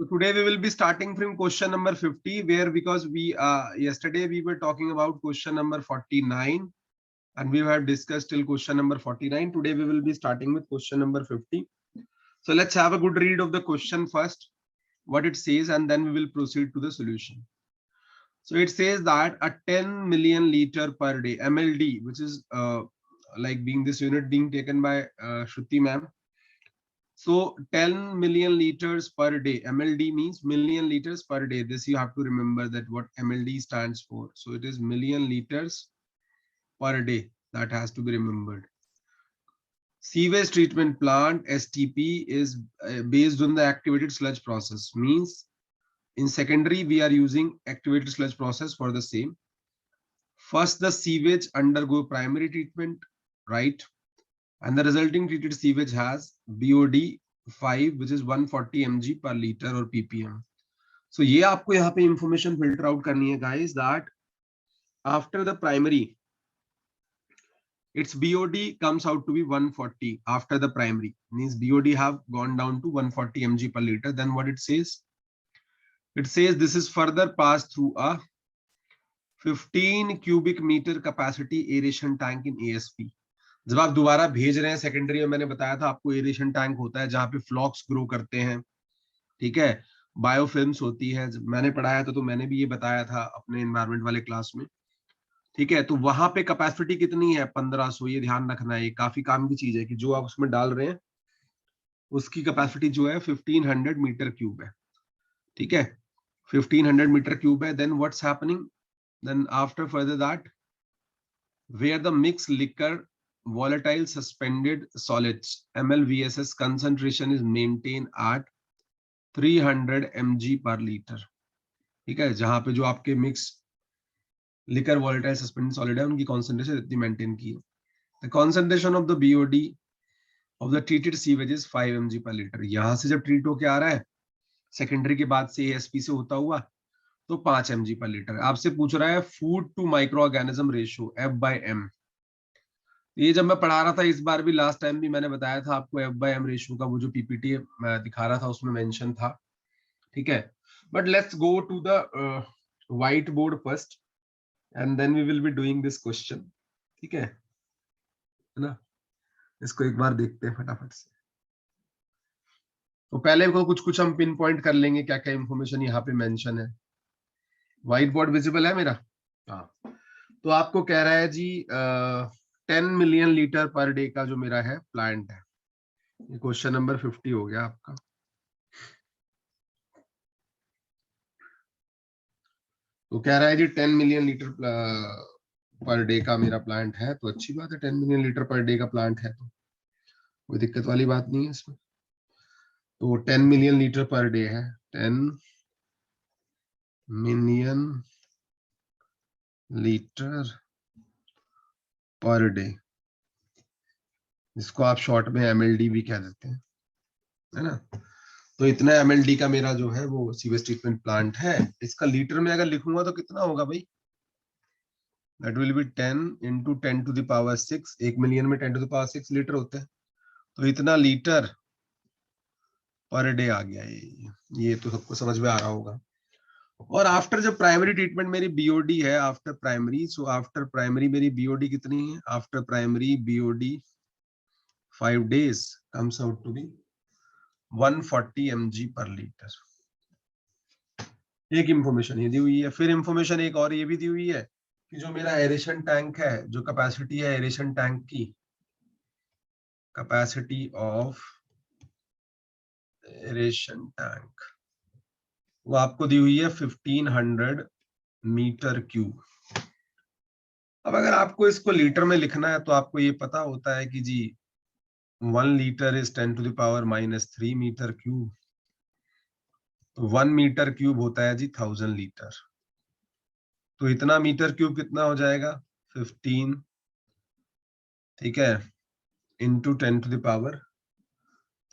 So today we will be starting from question number 50, where because we yesterday we were talking about question number 49 and we have discussed till question number 49. Today we will be starting with question number 50. So let's have a good read of the question first, what it says, and then we will proceed to the solution. So it says that a 10 million liter per day MLD, which is like being this unit being taken by Shruti ma'am. So 10 million liters per day, MLD means million liters per day. This you have to remember that what MLD stands for. So it is million liters per day. That has to be remembered. Sewage treatment plant STP is based on the activated sludge process. Means in secondary we are using activated sludge process for the same. First the sewage undergo primary treatment, right? And the resulting treated sewage has BOD 5, which is 140 mg per liter or ppm. So ये आपको यहाँ पे information filter out करनी है guys, that after the primary its BOD comes out to be 140 after the primary, means BOD have gone down to 140 mg per liter. Then what it says this is further passed through a 15 cubic meter capacity aeration tank in ASP. जब आप दोबारा भेज रहे हैं secondary में, मैंने बताया था आपको एरेशन टैंक होता है जहां पे फ्लॉक्स ग्रो करते हैं, ठीक है, बायोफिल्म्स होती है, मैंने पढ़ाया था तो मैंने भी ये बताया था अपने एनवायरमेंट वाले क्लास में, ठीक है। तो वहां पे कैपेसिटी कितनी है 1500, ये ध्यान रखना है, ये काफी काम की चीज है कि जो आप उसमें डाल रहे हैं उसकी कैपेसिटी जो है 1500 मीटर क्यूब है, ठीक है, 1500 मीटर क्यूब है। Then what's happening, then after further that where the mix liquor volatile suspended solids MLVSS concentration is maintained at 300 mg per liter, ठीक है, जहां पे जो आपके mix liquor volatile suspended solid है उनकी concentration इतनी maintain की है. The concentration of the BOD of the treated sewage is 5 mg per liter. यहां से जब ट्रीट होके आ रहा है सेकेंडरी के बाद से ASP से होता हुआ तो 5 mg per liter. आपसे पूछ रहा है food to microorganism ratio F/M. ये जब मैं पढ़ा रहा था इस बार भी, लास्ट टाइम भी मैंने बताया था आपको F/M रेशियो का, वो जो पीपीटी मैं दिखा रहा था उसमें मेंशन था, ठीक है. But let's go to the whiteboard first and then we will be doing this question, ठीक है ना. इसको एक बार देखते हैं फटाफट से. तो पहले को कुछ हम पिन पॉइंट कर लेंगे क्या क्या इंफॉर्मेशन यहाँ पे मेंशन है. व्हाइट बोर्ड विजिबल है मेरा? हाँ. तो आपको कह रहा है जी 10 मिलियन लीटर पर डे का जो मेरा है प्लांट है. ये क्वेश्चन नंबर 50 हो गया आपका. तो कह रहा है जी 10 मिलियन लीटर पर डे का मेरा प्लांट है. तो अच्छी बात है, 10 मिलियन लीटर पर डे का प्लांट है तो कोई दिक्कत वाली बात नहीं है इसमें. तो 10 मिलियन लीटर पर डे है, 10 मिलियन लीटर पर डे, जिसको आप शॉर्ट में MLD भी कह देते हैं, है ना. तो इतना MLD का मेरा जो है वो सीवेज ट्रीटमेंट प्लांट है. इसका लीटर में अगर लिखूंगा तो कितना होगा भाई, that will be 10 into 10 to the power 6. 1 million में 10 to the power 6 लीटर होते हैं. तो इतना लीटर पर डे आ गया. ये तो सबको समझ में आ रहा होगा. और आफ्टर जब प्राइमरी ट्रीटमेंट मेरी BOD है after primary, so after primary मेरी BOD कितनी है, after primary BOD 5 days comes out to be 140 mg per litre. एक इंफॉर्मेशन ये दी हुई है. फिर इंफॉर्मेशन एक और ये भी दी हुई है कि जो मेरा एरेशन टैंक है, जो कैपेसिटी है एरेशन टैंक की, कैपेसिटी ऑफ एरेशन टैंक, वो आपको दी हुई है 1500 मीटर क्यूब. अब अगर आपको इसको लीटर में लिखना है तो आपको ये पता होता है कि जी 1 litre is 10 to the power -3 metre cube. तो 1 मीटर क्यूब होता है जी 1000 लीटर. तो इतना मीटर क्यूब कितना हो जाएगा 15, ठीक है, into 10 to the power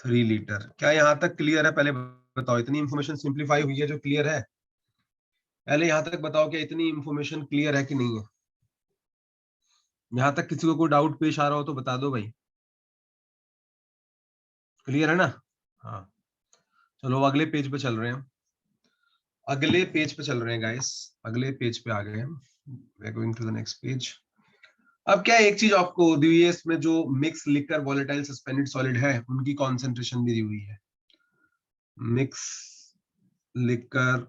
3 litre. क्या यहाँ तक क्लियर है? पहले बताओ, इतनी इंफॉर्मेशन सिंप्लीफाई हुई है जो क्लियर है? पहले यहाँ तक बताओ क्या इतनी इंफॉर्मेशन क्लियर है कि नहीं है? यहाँ तक किसी को कोई डाउट पेश आ रहा हो तो बता दो भाई. क्लियर है ना? हाँ. चलो अगले पेज पे चल रहे हैं, अगले पेज पे चल रहे हैं गाइस, अगले पेज पे आ गए हम, we are going to the next page. अब क्या है, एक चीज आपको दी हुई है इसमें, जो mix liquor volatile suspended solid है उनकी कॉन्सेंट्रेशन भी दी हुई है। मिक्स लिकर,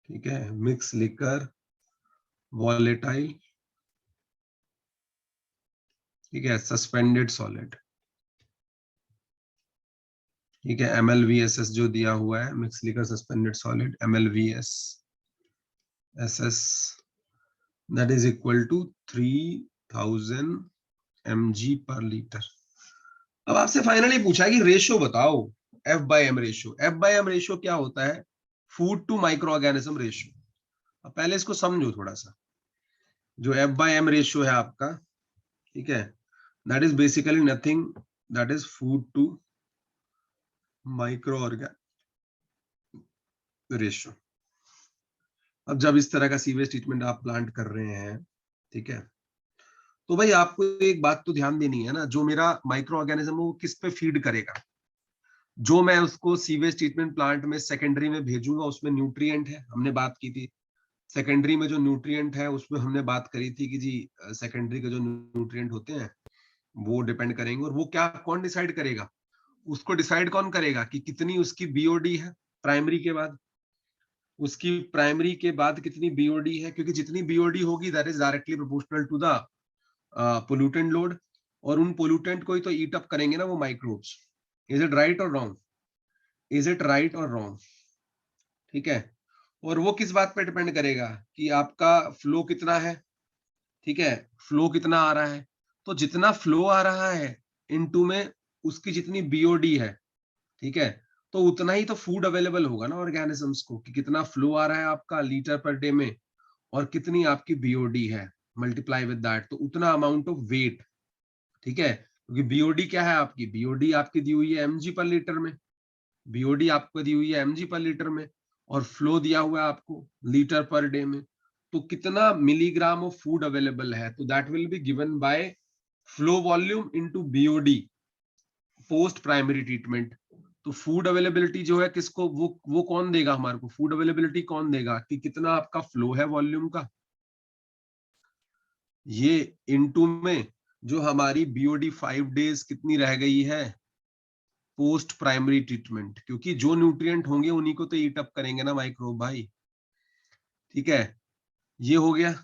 ठीक है, मिक्स लिकर वॉलेटाइल, ठीक है, सस्पेंडेड सॉलिड, ठीक है, MlVSS जो दिया हुआ है, mix liquor suspended solid MlVSS, that is equal to 3000 mg per litre. अब आपसे फाइनली पूछा है कि रेशियो बताओ, F/m रेशियो। F/m रेशियो क्या होता है? Food to microorganism ratio. अब पहले इसको समझो थोड़ा सा। जो F/m रेशियो है आपका, ठीक है, that is basically nothing, that is food to microorganism ratio. अब जब इस तरह का सीवेज ट्रीटमेंट आप प्लांट कर रहे हैं, ठीक है, तो भाई आपको एक बात तो ध्यान देनी है ना, जो मेरा माइक्रो ऑर्गेनिज्म वो किस पे फीड करेगा। जो मैं उसको सीवेज ट्रीटमेंट प्लांट में सेकेंडरी में भेजूंगा उसमें न्यूट्रिएंट है, हमने बात की थी। सेकेंडरी में जो न्यूट्रिएंट है उसमें हमने बात करी थी कि जी सेकेंडरी के जो न्यूट्रिएंट होते हैं वो डिपेंड करेंगे, और वो क्या कौन डिसाइड करेगा, उसको डिसाइड कौन करेगा कि कितनी उसकी बीओडी है प्राइमरी के बाद, उसकी प्राइमरी के बाद कितनी बीओडी है, क्योंकि जितनी बीओडी होगी that is directly proportional to the pollutant load, और उन पोल्यूटेंट को ही तो ईट अप करेंगे ना वो माइक्रोब्स। इज इट राइट और रॉन्ग? इज इट राइट और रॉन्ग? ठीक है, और वो किस बात पे डिपेंड करेगा कि आपका फ्लो कितना है, ठीक है, फ्लो कितना आ रहा है। तो जितना फ्लो आ रहा है इनटू में उसकी जितनी बीओडी है, ठीक है, तो उतना ही तो फूड अवेलेबल होगा ना ऑर्गेनिजम्स को, कि कितना फ्लो आ रहा है आपका लीटर पर डे में और कितनी आपकी बीओडी है, मल्टीप्लाई विद दैट, तो उतना अमाउंट ऑफ वेट, ठीक है, क्योंकि बीओडी क्या है आपकी, बीओडी आपकी दी हुई है एमजी पर लीटर में, बीओडी आपको दी हुई है एमजी पर लीटर में, और फ्लो दिया हुआ है आपको लीटर पर डे में। तो कितना मिलीग्राम ऑफ फूड अवेलेबल है, तो that will be given by flow volume into BOD post primary treatment. तो फूड अवेलेबिलिटी जो है किसको, वो कौन देगा हमारे को, फूड अवेलेबिलिटी कौन देगा कि कितना आपका फ्लो है वॉल्यूम का, ये इनटू में जो हमारी बीओडी 5 डेज कितनी रह गई है पोस्ट प्राइमरी ट्रीटमेंट, क्योंकि जो न्यूट्रिएंट होंगे उन्हीं को तो ईट अप करेंगे ना माइक्रोब भाई, ठीक है, ये हो गया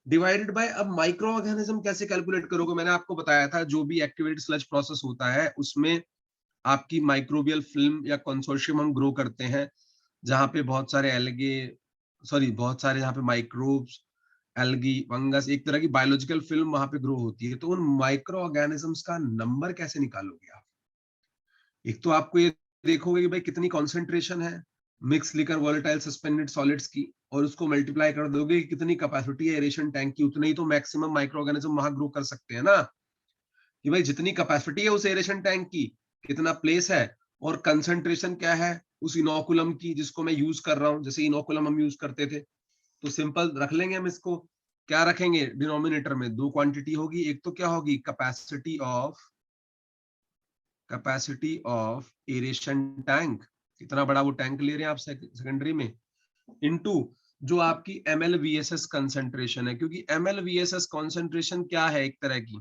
डिवाइडेड बाय। अब माइक्रो ऑर्गेनिज्म कैसे कैलकुलेट करोगे, मैंने आपको बताया था जो भी एक्टिवेटेड स्लज प्रोसेस होता है उसमें आपकी माइक्रोबियल फिल्म या कंसोर्शियम हम ग्रो करते हैं, जहां पे बहुत सारे एल्गे, सॉरी बहुत सारे यहाँ पे माइक्रोब्स, एल्गी, फंगस, एक तरह की बायोलॉजिकल फिल्म वहां पे ग्रो होती है। तो उन माइक्रो ऑर्गेनिजम्स का नंबर कैसे निकालोगे आप? एक तो आपको ये देखोगे कि भाई कितनी कॉन्सेंट्रेशन है mix liquor volatile suspended solids की, और उसको मल्टीप्लाई कर दोगे कि कितनी कैपेसिटी है एरेशन टैंक की, उतने ही तो मैक्सिमम माइक्रो ऑर्गेनिज्म वहां ग्रो कर सकते हैं ना, कि भाई जितनी कैपेसिटी है उस एरेशन टैंक की, कितना प्लेस है, और कंसंट्रेशन क्या है उस इनोकुलम की जिसको मैं यूज कर रहा हूँ, जैसे इनोकुलम हम यूज करते थे। तो सिंपल रख लेंगे हम इसको, क्या रखेंगे डिनोमिनेटर में दो क्वांटिटी होगी, एक तो क्या होगी कैपेसिटी ऑफ एरेशन टैंक, कितना बड़ा वो टैंक ले रहे हैं आप सेकेंडरी में, इनटू जो आपकी MlVSS कंसंट्रेशन है, क्योंकि MlVSS कंसंट्रेशन क्या है, एक तरह की,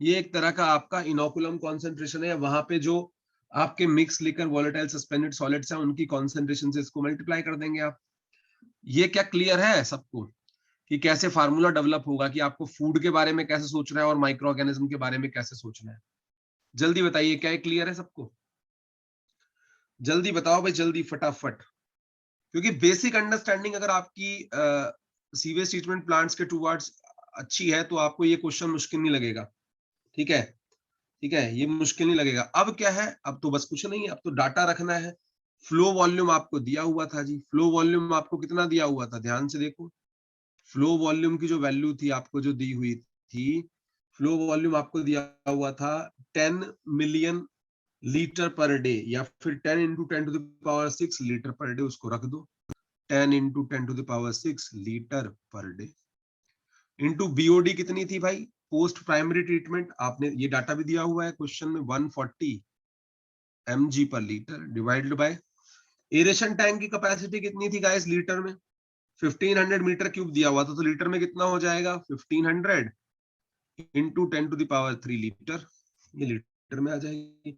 ये एक तरह का आपका इनोकुलम कॉन्सेंट्रेशन है, वहां पे जो आपके mix liquor volatile suspended solids हैं उनकी कॉन्सेंट्रेशन से इसको मल्टीप्लाई कर देंगे आप। ये क्या क्लियर है सबको कि कैसे फार्मूला डेवलप होगा, कि आपको फूड के बारे में कैसे सोचना है और माइक्रो ऑर्गेनिज्म के बारे में कैसे सोचना है? जल्दी बताइए, क्या ये क्लियर है सबको? जल्दी बताओ भाई, जल्दी फटाफट, क्योंकि बेसिक अंडरस्टैंडिंग अगर आपकी सीवेज ट्रीटमेंट प्लांट्स के टूवर्ड्स अच्छी है तो आपको ये क्वेश्चन मुश्किल नहीं लगेगा, ठीक है, ठीक है, ये मुश्किल नहीं लगेगा। अब क्या है, अब तो बस कुछ नहीं है, अब तो डाटा रखना है। फ्लो वॉल्यूम आपको दिया हुआ था जी, फ्लो वॉल्यूम आपको कितना दिया हुआ था, ध्यान से देखो, फ्लो वॉल्यूम की जो वैल्यू थी आपको जो दी हुई थी, फ्लो वॉल्यूम आपको दिया हुआ था 10 मिलियन लीटर पर डे, या फिर 10 इंटू 10⁻⁶ लीटर पर डे, उसको रख दो 10 into 10⁻⁶ litre per day, into BOD कितनी थी भाई पोस्ट प्राइमरी ट्रीटमेंट, आपने ये डाटा भी दिया हुआ है क्वेश्चन में 140, mg per litre divided by aeration tank की कैपेसिटी कितनी थी गाइस लीटर में 1500 मीटर क्यूब दिया हुआ था, तो लीटर में कितना हो जाएगा 1500 इंटू 10⁻³ लीटर, ये लीटर में आ जाएगी।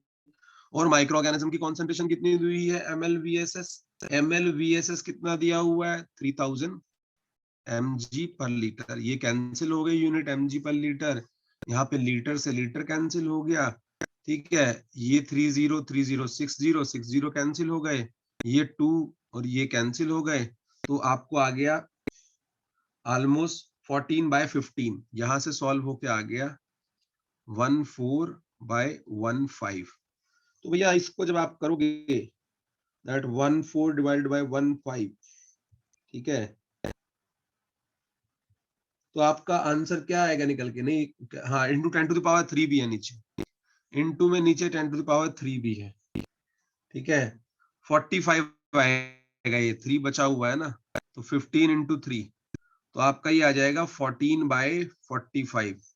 और माइक्रो ऑर्गेनिज्म की कॉन्सेंट्रेशन कितनी हुई है ml/VSS कितना दिया हुआ है 3000 mg पर लीटर, ये कैंसिल हो गई यूनिट mg पर लीटर, यहाँ पे लीटर से लीटर कैंसिल हो गया, ठीक है। ये 30 30 60 60 कैंसिल हो गए, ये 2 और ये कैंसिल हो गए, तो आपको आ गया ऑलमोस्ट 14/15, यहां से सॉल्व होके आ गया 14/15। तो भैया इसको जब आप करोगे दैट 14 डिवाइडेड बाय 15, ठीक है, तो आपका आंसर क्या आएगा निकल के, नहीं हाँ इंटू 10⁻³ भी है नीचे, इंटू में नीचे 10⁻³ भी है, ठीक है। 45 आएगा, ये 3 बचा हुआ है ना, तो 15 इंटू 3, तो आपका ये आ जाएगा 14/45।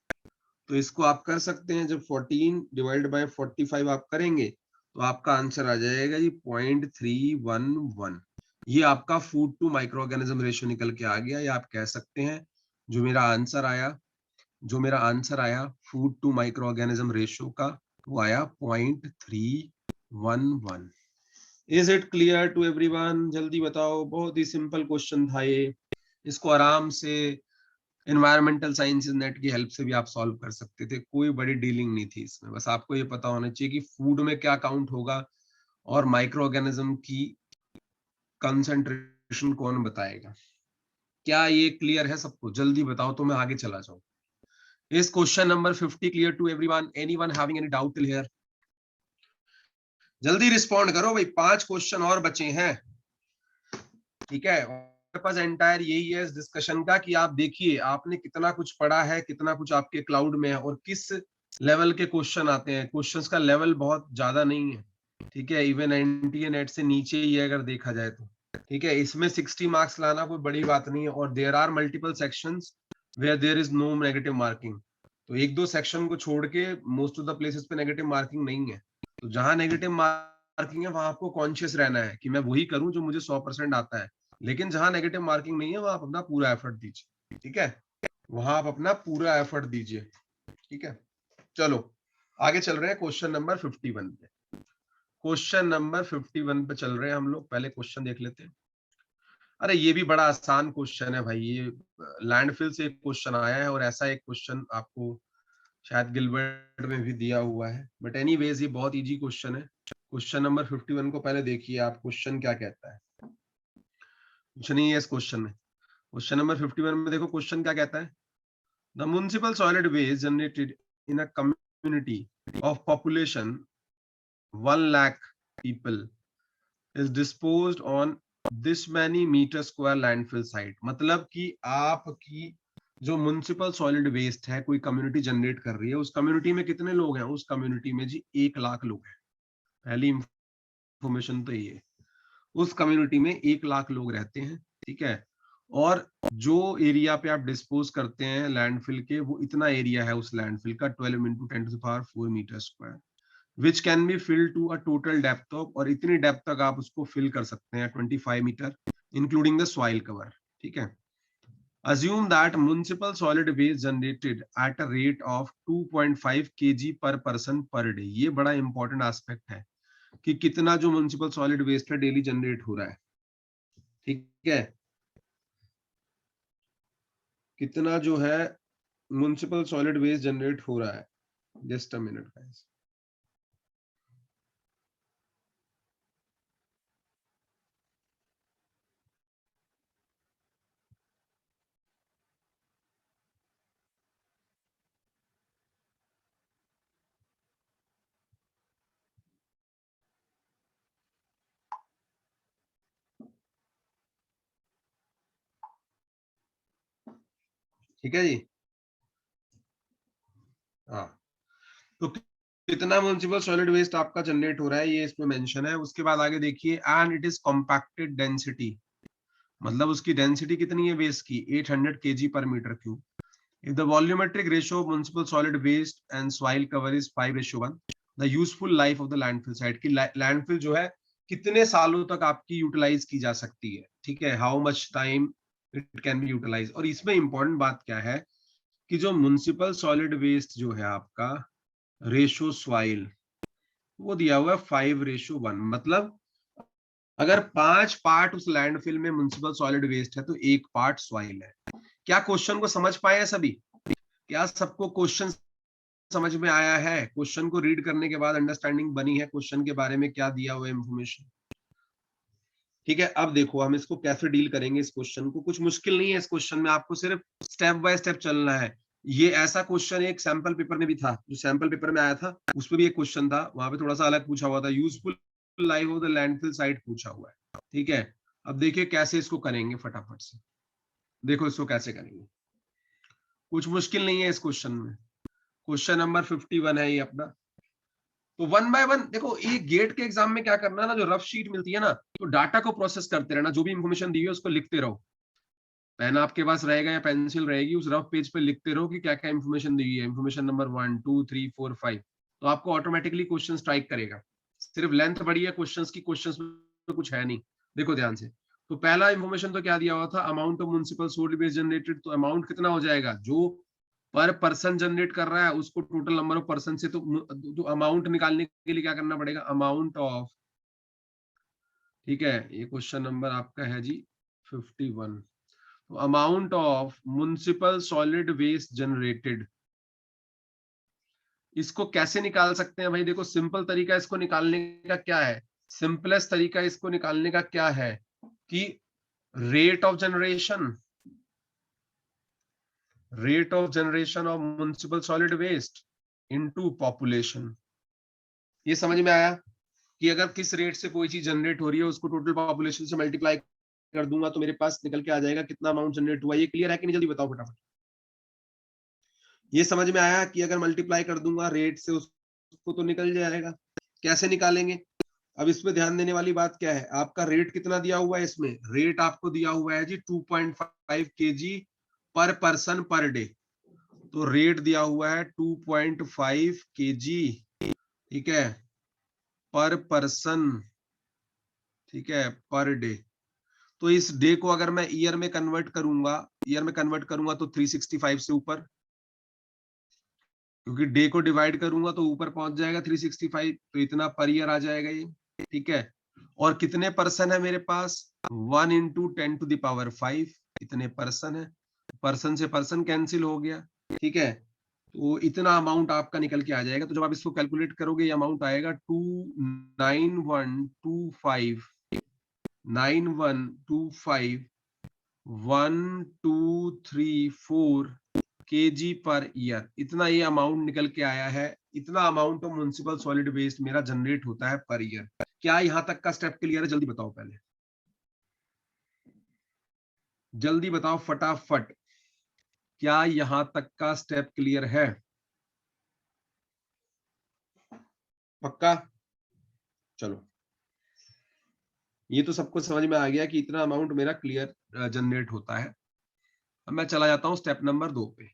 तो इसको आप कर सकते हैं, जब 14 डिवाइड बाय 45 आप करेंगे तो आपका आंसर आ जाएगा जी 0.311। ये आपका food to microorganism ratio निकल के आ गया, या आप कह सकते हैं जो मेरा आंसर आया food to microorganism ratio का, वो आया 0.311। Is it clear to everyone? जल्दी बताओ, बहुत ही सिंपल क्वेश्चन था ये, इसको आराम से एनवायरमेंटल साइंसेज नेट की हेल्प से भी आप सॉल्व कर सकते थे, कोई बड़ी डीलिंग नहीं थी इसमें, बस आपको ये पता होना चाहिए कि फूड में क्या काउंट होगा और माइक्रो ऑर्गेनिज्म की कंसंट्रेशन कौन बताएगा। क्या ये क्लियर है सबको? जल्दी बताओ तो मैं आगे चला जाऊं। इस question number 50 clear to everyone? Anyone having any doubt till here? जल्दी रिस्पॉन्ड करो भाई, 5 क्वेश्चन और बचे हैं, ठीक है। मेरे पास एंटायर यही है इस डिस्कशन का कि आप देखिए आपने कितना कुछ पढ़ा है, कितना कुछ आपके क्लाउड में है और किस लेवल के क्वेश्चन आते हैं। क्वेश्चंस का लेवल बहुत ज्यादा नहीं है, ठीक है, इवन एनटीए नेट से नीचे ही है अगर देखा जाए तो, ठीक है। इसमें 60 मार्क्स लाना कोई बड़ी बात नहीं है, और there are multiple sections where there is no negative marking, तो एक दो सेक्शन को छोड़ के मोस्ट ऑफ द प्लेसेस पे नेगेटिव मार्किंग नहीं है। तो जहां नेगेटिव मार्किंग है वहां आपको कॉन्शियस रहना है कि मैं वही करूं जो मुझे 100% आता है, लेकिन जहां नेगेटिव मार्किंग नहीं है वहां आप अपना पूरा एफर्ट दीजिए, ठीक है, वहां आप अपना पूरा एफर्ट दीजिए, ठीक है। चलो आगे चल रहे हैं क्वेश्चन नंबर 51 पे। क्वेश्चन नंबर 51 पे चल रहे हैं हम लोग, पहले क्वेश्चन देख लेते हैं। अरे ये भी बड़ा आसान क्वेश्चन है भाई, ये लैंडफिल से एक क्वेश्चन आया है और ऐसा एक क्वेश्चन आपको शायद गिलबर्ट में भी दिया हुआ है, बट एनीवेज ये बहुत इजी क्वेश्चन है। क्वेश्चन नंबर 51 को पहले देखिए आप, क्वेश्चन क्या कहता है। कुछ नहीं है इस क्वेश्चन में। क्वेश्चन नंबर 51 में देखो क्वेश्चन क्या कहता है। The municipal solid waste generated in a community of population 1 lakh people is disposed on this many metre square landfill site. मतलब कि आपकी जो म्युनिसिपल सॉलिड वेस्ट है कोई कम्युनिटी जनरेट कर रही है, उस कम्युनिटी में कितने लोग हैं? उस कम्युनिटी में जी 1 लाख लोग हैं। पहली इंफॉर्मेशन तो ये, उस कम्युनिटी में 1 लाख लोग रहते हैं, ठीक है। और जो एरिया पे आप डिस्पोज करते हैं लैंडफिल के, वो इतना एरिया है उस लैंडफिल का 12 into 10⁴ metre square, which can be fill to a total depth of, और इतनी डेप्थ तक आप उसको फिल कर सकते हैं 25 metre including the soil cover, ठीक है। Assume that municipal solid waste generated at a rate of 2.5 kg per person per day। ये बड़ा इंपॉर्टेंट एस्पेक्ट है कि कितना जो म्युनिसिपल सॉलिड वेस्ट है डेली जनरेट हो रहा है, ठीक है, कितना जो है म्युनिसिपल सॉलिड वेस्ट जनरेट हो रहा है। Just a minute guys. ठीक है जी, हाँ, तो कितना म्युनिसिपल सॉलिड वेस्ट आपका जनरेट हो रहा है ये इसमें मेंशन है। उसके बाद आगे देखिए, and it is compacted density, मतलब उसकी डेंसिटी कितनी है वेस्ट की 800 kg per meter cube। If the volumetric ratio of municipal solid waste and soil cover is 5:1, the useful life of the landfill site की लैंडफिल जो है कितने सालों तक आपकी यूटिलाइज की जा सकती है, ठीक है, how much time it can be utilise. और इसमें इंपॉर्टेंट बात क्या है कि जो म्युनिसिपल सॉलिड वेस्ट जो है आपका रेशो स्वाइल वो दिया हुआ है 5:1, मतलब अगर 5 पार्ट उस लैंडफिल में म्युनिसिपल सॉलिड वेस्ट है तो 1 पार्ट सॉइल है। क्या क्वेश्चन को समझ पाए हैं सभी? क्या सबको क्वेश्चन समझ में आया है? क्वेश्चन को रीड करने के बाद अंडरस्टैंडिंग बनी है क्वेश्चन के बारे में क्या दिया हुआ इंफॉर्मेशन? ठीक है, अब देखो हम इसको कैसे डील करेंगे। इस क्वेश्चन को कुछ मुश्किल नहीं है, इस क्वेश्चन में आपको सिर्फ स्टेप बाय स्टेप चलना है। ये ऐसा क्वेश्चन एक सैंपल पेपर में भी था, जो सैंपल पेपर में आया था उसमें भी एक क्वेश्चन था, वहां पे थोड़ा सा अलग पूछा हुआ था, useful life of the landfill site पूछा हुआ है। ठीक है, अब देखिए कैसे इसको करेंगे फटाफट से। देखो इसको कैसे करेंगे, कुछ मुश्किल नहीं है इस क्वेश्चन में। क्वेश्चन नंबर 51 है ये अपना। तो वन बाय वन देखो, ये गेट के एग्जाम में क्या करना है ना, जो रफ शीट मिलती है ना, तो डाटा को प्रोसेस करते रहना, जो भी इंफॉर्मेशन दी है उसको लिखते रहो। पेन आपके पास रहेगा या पेंसिल रहेगी, उस रफ पेज पे लिखते रहो कि क्या क्या इंफॉर्मेशन दी है, इंफॉर्मेशन नंबर 1 2 3 4 5, तो आपको ऑटोमेटिकली क्वेश्चन स्ट्राइक करेगा। सिर्फ लेंथ बड़ी है क्वेश्चंस की, क्वेश्चंस में कुछ है नहीं। देखो ध्यान से, तो पहला इंफॉर्मेशन तो क्या दिया हुआ था, amount of municipal solid waste generated. तो अमाउंट कितना हो जाएगा, जो पर पर्सन जनरेट कर रहा है उसको टोटल नंबर ऑफ पर्सन से तो अमाउंट निकालने के लिए क्या करना पड़ेगा, अमाउंट ऑफ, ठीक है, ये क्वेश्चन नंबर आपका है जी 51। तो amount of municipal solid waste generated, इसको कैसे निकाल सकते हैं भाई? देखो सिंपल तरीका इसको निकालने का क्या है, सिंपलेस्ट तरीका इसको निकालने का क्या है कि rate of generation, rate of generation of municipal solid waste into population. ये समझ में आया कि अगर किस रेट से कोई चीज जनरेट हो रही है उसको टोटल पॉपुलेशन से मल्टीप्लाई कर दूंगा तो मेरे पास निकल के आ जाएगा कितना अमाउंट जनरेट हुआ। ये क्लियर है कि नहीं, जल्दी बताओ फटाफट। ये समझ में आया कि अगर मल्टीप्लाई कर दूंगा रेट से उसको तो निकल जाएगा। कैसे निकालेंगे? अब इसमें ध्यान देने वाली बात क्या है, आपका रेट कितना दिया हुआ है, इसमें रेट आपको दिया हुआ है जी 2.5 केजी पर पर्सन पर डे। तो रेट दिया हुआ है 2.5 केजी, ठीक है, पर पर्सन, ठीक है, पर डे। तो इस डे को अगर मैं ईयर में कन्वर्ट करूंगा, ईयर में कन्वर्ट करूंगा तो 365 से ऊपर, क्योंकि डे को डिवाइड करूंगा तो ऊपर पहुंच जाएगा 365, तो इतना पर ईयर आ जाएगा ये, ठीक है। और कितने पर्सन है मेरे पास, 1 इंटू 10⁵, इतने पर्सन है, पर्सन से पर्सन कैंसिल हो गया, ठीक है। तो इतना अमाउंट आपका निकल के आ जाएगा। तो जब आप इसको कैलकुलेट करोगे ये अमाउंट आएगा 29125 9125 1234 केजी पर ईयर, इतना ये अमाउंट निकल के आया है। इतना amount of municipal solid waste मेरा जनरेट होता है पर ईयर। क्या यहां तक का स्टेप क्लियर है? जल्दी बताओ, पहले जल्दी बताओ फटाफट, क्या यहां तक का स्टेप क्लियर है? पक्का? चलो, ये तो सबको समझ में आ गया कि इतना अमाउंट मेरा क्लियर जनरेट होता है। अब मैं चला जाता हूं स्टेप नंबर 2 पे।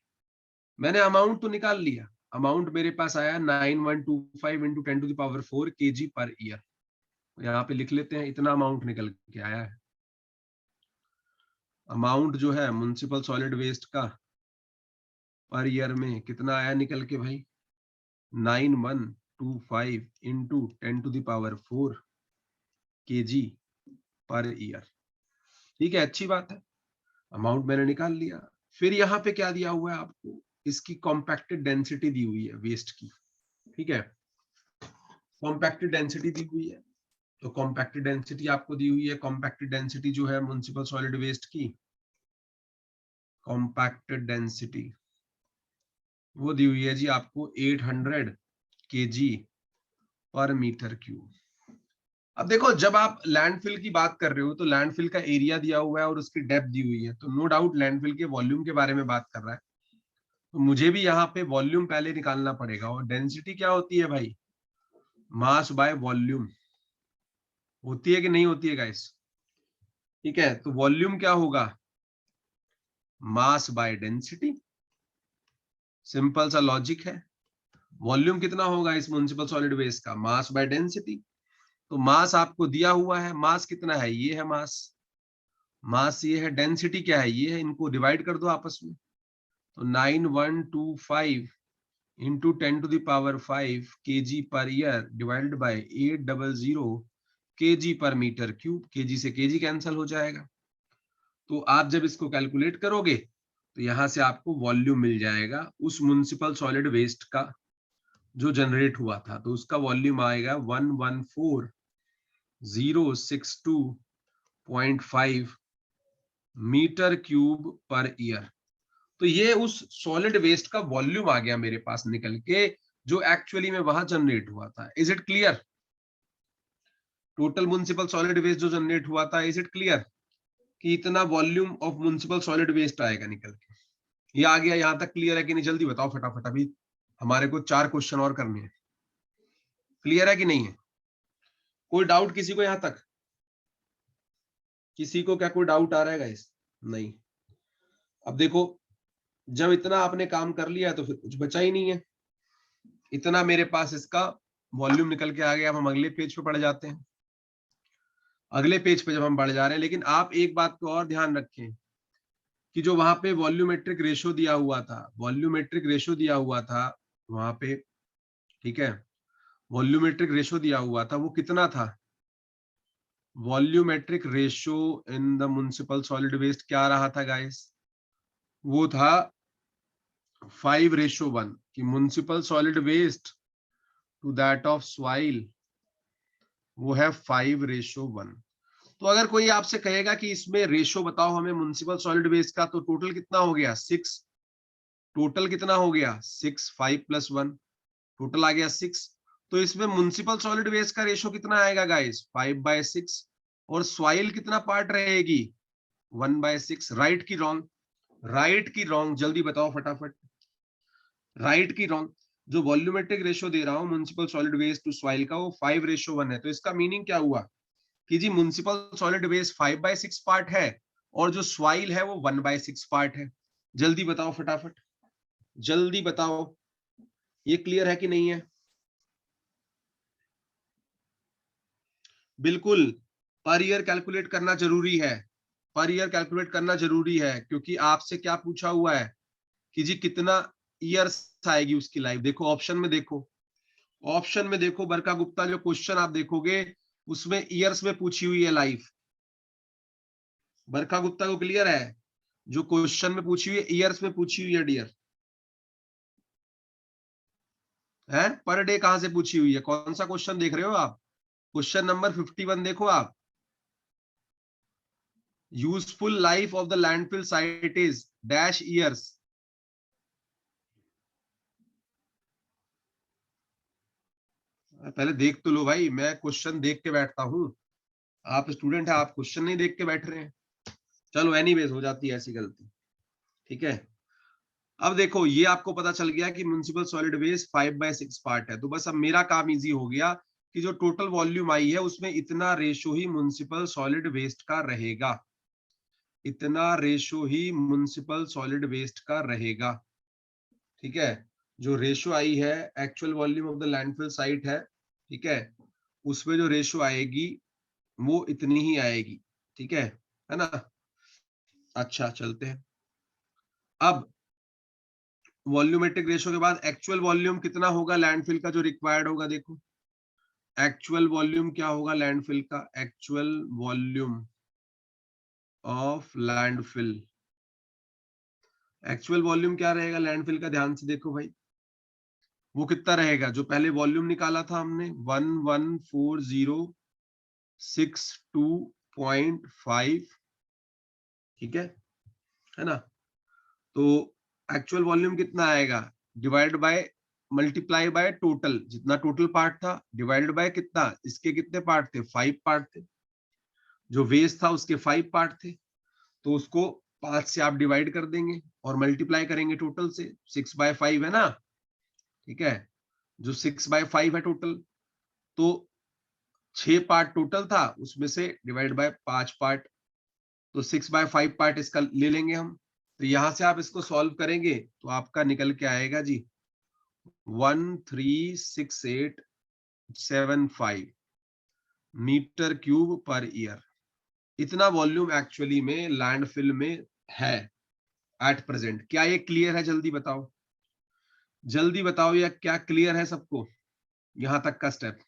मैंने अमाउंट तो निकाल लिया, अमाउंट मेरे पास आया 9125 इंटू 10⁴ केजी पर ईयर। यहाँ पे लिख लेते हैं, इतना अमाउंट निकल के आया है। अमाउंट जो है म्युनिसिपल सॉलिड वेस्ट का पर ईयर में कितना आया निकल के भाई, 9125 इंटू 10⁴ केजी पर ईयर। ठीक है, अच्छी बात है, अमाउंट मैंने निकाल लिया। फिर यहाँ पे क्या दिया हुआ है आपको, इसकी कॉम्पैक्टेड डेंसिटी दी हुई है वेस्ट की, ठीक है, कॉम्पैक्टेड डेंसिटी दी हुई है। तो कॉम्पैक्टेड डेंसिटी आपको दी हुई है, कॉम्पैक्टेड डेंसिटी जो है म्युनिसिपल सॉलिड वेस्ट की, कॉम्पैक्टेड डेंसिटी वो दी हुई है जी आपको 800 केजी पर मीटर क्यूब। अब देखो, जब आप लैंडफिल की बात कर रहे हो तो लैंडफिल का एरिया दिया हुआ है और उसकी डेप्थ दी हुई है, तो नो डाउट लैंडफिल के वॉल्यूम के बारे में बात कर रहा है। तो मुझे भी यहाँ पे वॉल्यूम पहले निकालना पड़ेगा। और डेंसिटी क्या होती है भाई, मास बाय वॉल्यूम होती है कि नहीं होती है गाइस? ठीक है, तो वॉल्यूम क्या होगा, मास बाय डेंसिटी। सिंपल सा लॉजिक है। वॉल्यूम कितना होगा इस म्युनिसिपल सॉलिड वेस्ट का? Mass by density. तो मास आपको दिया हुआ है, मास कितना है? ये है मास, मास ये है, डेंसिटी क्या है? ये है। इनको डिवाइड कर दो आपस में, तो 9125 इंटू 10⁵ kg पर ईयर डिवाइडेड बाय 800 kg पर मीटर क्यूब। केजी से केजी कैंसल हो जाएगा। तो आप जब इसको कैलकुलेट करोगे तो यहां से आपको वॉल्यूम मिल जाएगा उस म्युनिसिपल सॉलिड वेस्ट का जो जनरेट हुआ था। तो उसका वॉल्यूम आएगा 114,062.5 मीटर क्यूब पर ईयर। तो ये उस सॉलिड वेस्ट का वॉल्यूम आ गया मेरे पास निकल के, जो एक्चुअली में वहां जनरेट हुआ था। Is it clear? Total municipal solid waste जो जनरेट हुआ था, इज इट क्लियर कि इतना volume of municipal solid waste आएगा निकल के? ये आ गया? यहां तक क्लियर है कि नहीं? जल्दी बताओ फटाफट, अभी हमारे को 4 क्वेश्चन और करने हैं। क्लियर है कि नहीं है? कोई डाउट किसी को यहां तक? किसी को क्या कोई डाउट आ रहा है गाइस? नहीं। अब देखो, जब इतना आपने काम कर लिया तो फिर कुछ बचा ही नहीं है। इतना मेरे पास इसका वॉल्यूम निकल के आ गया। अब हम अगले पेज पे पढ़ जाते हैं। अगले पेज पे जब हम बढ़ जा रहे हैं, लेकिन आप एक बात को और ध्यान रखें कि जो वहां पे वॉल्यूमेट्रिक रेशो दिया हुआ था, वॉल्यूमेट्रिक रेशो दिया हुआ था वहां पे, ठीक है, वॉल्यूमेट्रिक रेशो दिया हुआ था, वो कितना था? Volumetric ratio in the municipal solid waste क्या रहा था गाइस? वो था 5:1 कि municipal solid waste to that of soil, वो है 5:1। तो अगर कोई आपसे कहेगा कि इसमें रेशो बताओ हमें म्युनिसिपल सॉलिड वेस्ट का, तो टोटल कितना हो गया? 6। टोटल कितना हो गया? 6, 5 + 1, टोटल आ गया 6। तो इसमें म्युनिसिपल सॉलिड वेस्ट का रेशो कितना आएगा गाइस? 5/6। और सॉइल कितना पार्ट रहेगी? 1/6। राइट की रॉन्ग? राइट की रॉन्ग? जल्दी बताओ फटाफट, राइट की रॉन्ग? जो वॉल्यूमेट्रिक रेशो दे रहा हूं municipal solid waste to soil का, वो 5:1 है। तो इसका मीनिंग क्या हुआ कि जी म्युनिसिपल सॉलिड वेस्ट 5/6 पार्ट है और जो सॉइल है वो 1/6 पार्ट है। जल्दी बताओ फटाफट, जल्दी बताओ, ये क्लियर है कि नहीं है? बिल्कुल, पर ईयर कैलकुलेट करना जरूरी है। पर ईयर कैलकुलेट करना जरूरी है, क्योंकि आपसे क्या पूछा हुआ है कि जी कितना ईयर्स आएगी उसकी लाइफ। देखो ऑप्शन में, देखो ऑप्शन में, देखो बरका गुप्ता, जो क्वेश्चन आप देखोगे उसमें ईयर्स में पूछी हुई है लाइफ। बरका गुप्ता को क्लियर है? जो क्वेश्चन में पूछी हुई है ईयर्स में पूछी हुई है डियर। है पर डे कहां से पूछी हुई है? कौन सा क्वेश्चन देख रहे हो आप? क्वेश्चन नंबर 51 देखो आप। Useful life of the landfill site is dash years. पहले देख तो लो भाई, मैं क्वेश्चन देख के बैठता हूँ। आप स्टूडेंट है, आप क्वेश्चन नहीं देख के बैठ रहे हैं। चलो एनीवेज, हो जाती है ऐसी गलती, ठीक है। अब देखो, ये आपको पता चल गया कि म्युनिसिपल सॉलिड वेस्ट 5/6 पार्ट है। तो बस अब मेरा काम इजी हो गया कि जो टोटल वॉल्यूम आई है उसमें इतना रेशो ही म्युनिसिपल सॉलिड वेस्ट का रहेगा। इतना रेशो ही म्युनिसिपल सॉलिड वेस्ट का रहेगा, ठीक है। जो रेशो आई है actual volume of the landfill site है, ठीक है, उसमें जो रेशो आएगी वो इतनी ही आएगी, ठीक है ना? अच्छा चलते हैं। अब वॉल्यूमेट्रिक रेशो के बाद एक्चुअल वॉल्यूम कितना होगा लैंडफिल का जो रिक्वायर्ड होगा? देखो एक्चुअल वॉल्यूम क्या होगा लैंडफिल का? Actual volume of landfill, actual volume क्या रहेगा लैंडफिल का? ध्यान से देखो भाई, वो कितना रहेगा? जो पहले वॉल्यूम निकाला था हमने 114062.5, ठीक है ना? तो एक्चुअल वॉल्यूम कितना आएगा? Divide by, multiply by total, जितना टोटल पार्ट था, डिवाइडेड बाय कितना, इसके कितने पार्ट थे? 5 पार्ट थे। जो वेस्ट था उसके 5 पार्ट थे, तो उसको 5 से आप डिवाइड कर देंगे और मल्टीप्लाई करेंगे टोटल से। 6/5 है ना, ठीक है। जो 6/5 है टोटल, तो 6 पार्ट टोटल था, उसमें से डिवाइड बाय 5 पार्ट, तो 6/5 पार्ट इसका ले लेंगे हम। तो यहां से आप इसको सॉल्व करेंगे तो आपका निकल के आएगा जी 136,875 मीटर क्यूब पर ईयर। इतना वॉल्यूम एक्चुअली में लैंडफिल में है एट प्रेजेंट। क्या ये क्लियर है? जल्दी बताओ, जल्दी बताओ, या क्या क्लियर है सबको यहां तक का स्टेप?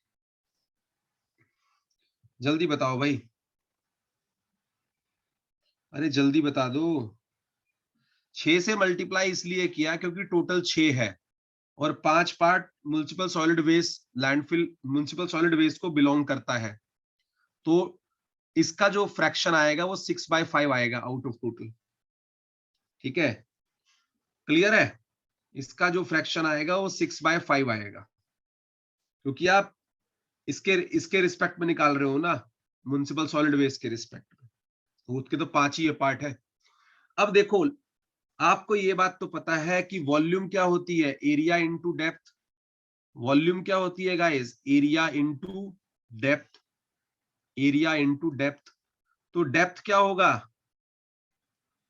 जल्दी बताओ भाई, अरे जल्दी बता दो। 6 से मल्टीप्लाई इसलिए किया क्योंकि टोटल 6 है और 5 part municipal solid waste landfill municipal solid waste को बिलोंग करता है। तो इसका जो फ्रैक्शन आएगा वो 6/5 आएगा आउट ऑफ टोटल। ठीक है, क्लियर है? इसका जो फ्रैक्शन आएगा वो 6/5 आएगा, क्योंकि आप इसके इसके रिस्पेक्ट में निकाल रहे हो ना, म्युनिसिपल सॉलिड वेस्ट के रिस्पेक्ट में, तो उसके तो 5 ही पार्ट है। अब देखो, आपको ये बात तो पता है कि वॉल्यूम क्या होती है? Area into depth. वॉल्यूम क्या होती है guys? Area into depth. Area into depth. तो डेप्थ क्या होगा?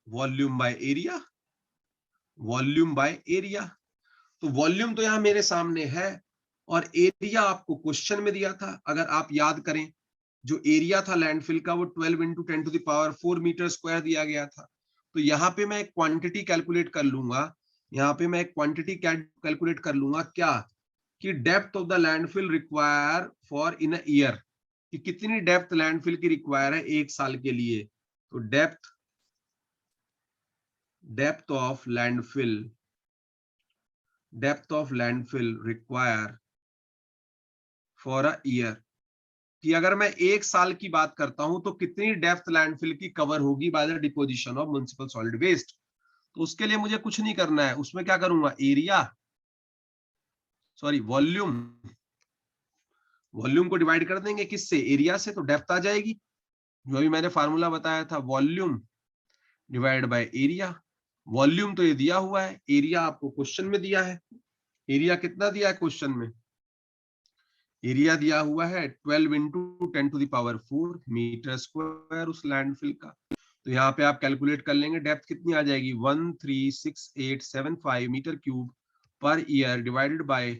Volume by area. Volume by area. तो वॉल्यूम तो यहां मेरे सामने है और एरिया आपको क्वेश्चन में दिया था। अगर आप याद करें, जो एरिया था लैंडफिल का वो 12 इंटू 10⁴ मीटर स्क्वायर दिया गया था। तो यहाँ पे मैं एक क्वांटिटी कैलकुलेट कर लूंगा। यहाँ पे मैं एक क्वांटिटी कैलकुलेट कर लूंगा, क्या कि depth of the landfill require for in a year, कि कितनी डेप्थ लैंडफिल की रिक्वायर है एक साल के लिए। तो depth of landfill require for a year, कि अगर मैं एक साल की बात करता हूं तो कितनी डेप्थ लैंडफिल की कवर होगी by the deposition of municipal solid waste. तो उसके लिए मुझे कुछ नहीं करना है, उसमें क्या करूंगा? वॉल्यूम। वॉल्यूम को डिवाइड कर देंगे किससे? एरिया से, तो डेप्थ आ जाएगी। जो अभी मैंने फार्मूला बताया था, volume divide by area. Volume तो ये दिया हुआ है, एरिया आपको क्वेश्चन में दिया है। एरिया कितना दिया है क्वेश्चन में? एरिया दिया हुआ है 12 इंटू 10⁴ मीटर स्क्वायर उस लैंडफिल का। तो यहाँ पे आप कैलकुलेट कर लेंगे, डेप्थ कितनी आ जाएगी? 136,875 metre cube per year divided by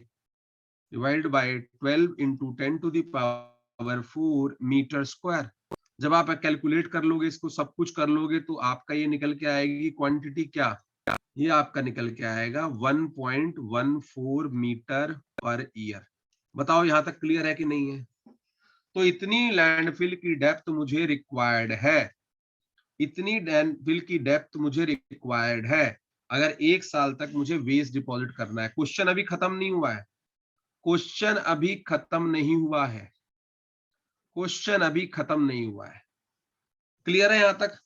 12 into 10⁴ metre square. जब आप कैलकुलेट कर लोगे, इसको सब कुछ कर लोगे, तो आपका ये निकल के आएगी क्वांटिटी, क्या ये आपका निकल के आएगा 1.14 मीटर पर ईयर। बताओ यहां तक क्लियर है कि नहीं है? तो इतनी लैंडफिल की डेप्थ मुझे रिक्वायर्ड है, इतनी लैंडफिल की डेप्थ मुझे रिक्वायर्ड है अगर एक साल तक मुझे वेस्ट डिपॉजिट करना है। क्वेश्चन अभी खत्म नहीं हुआ है, क्वेश्चन अभी खत्म नहीं हुआ है, क्वेश्चन अभी खत्म नहीं हुआ है। क्लियर है यहां तक?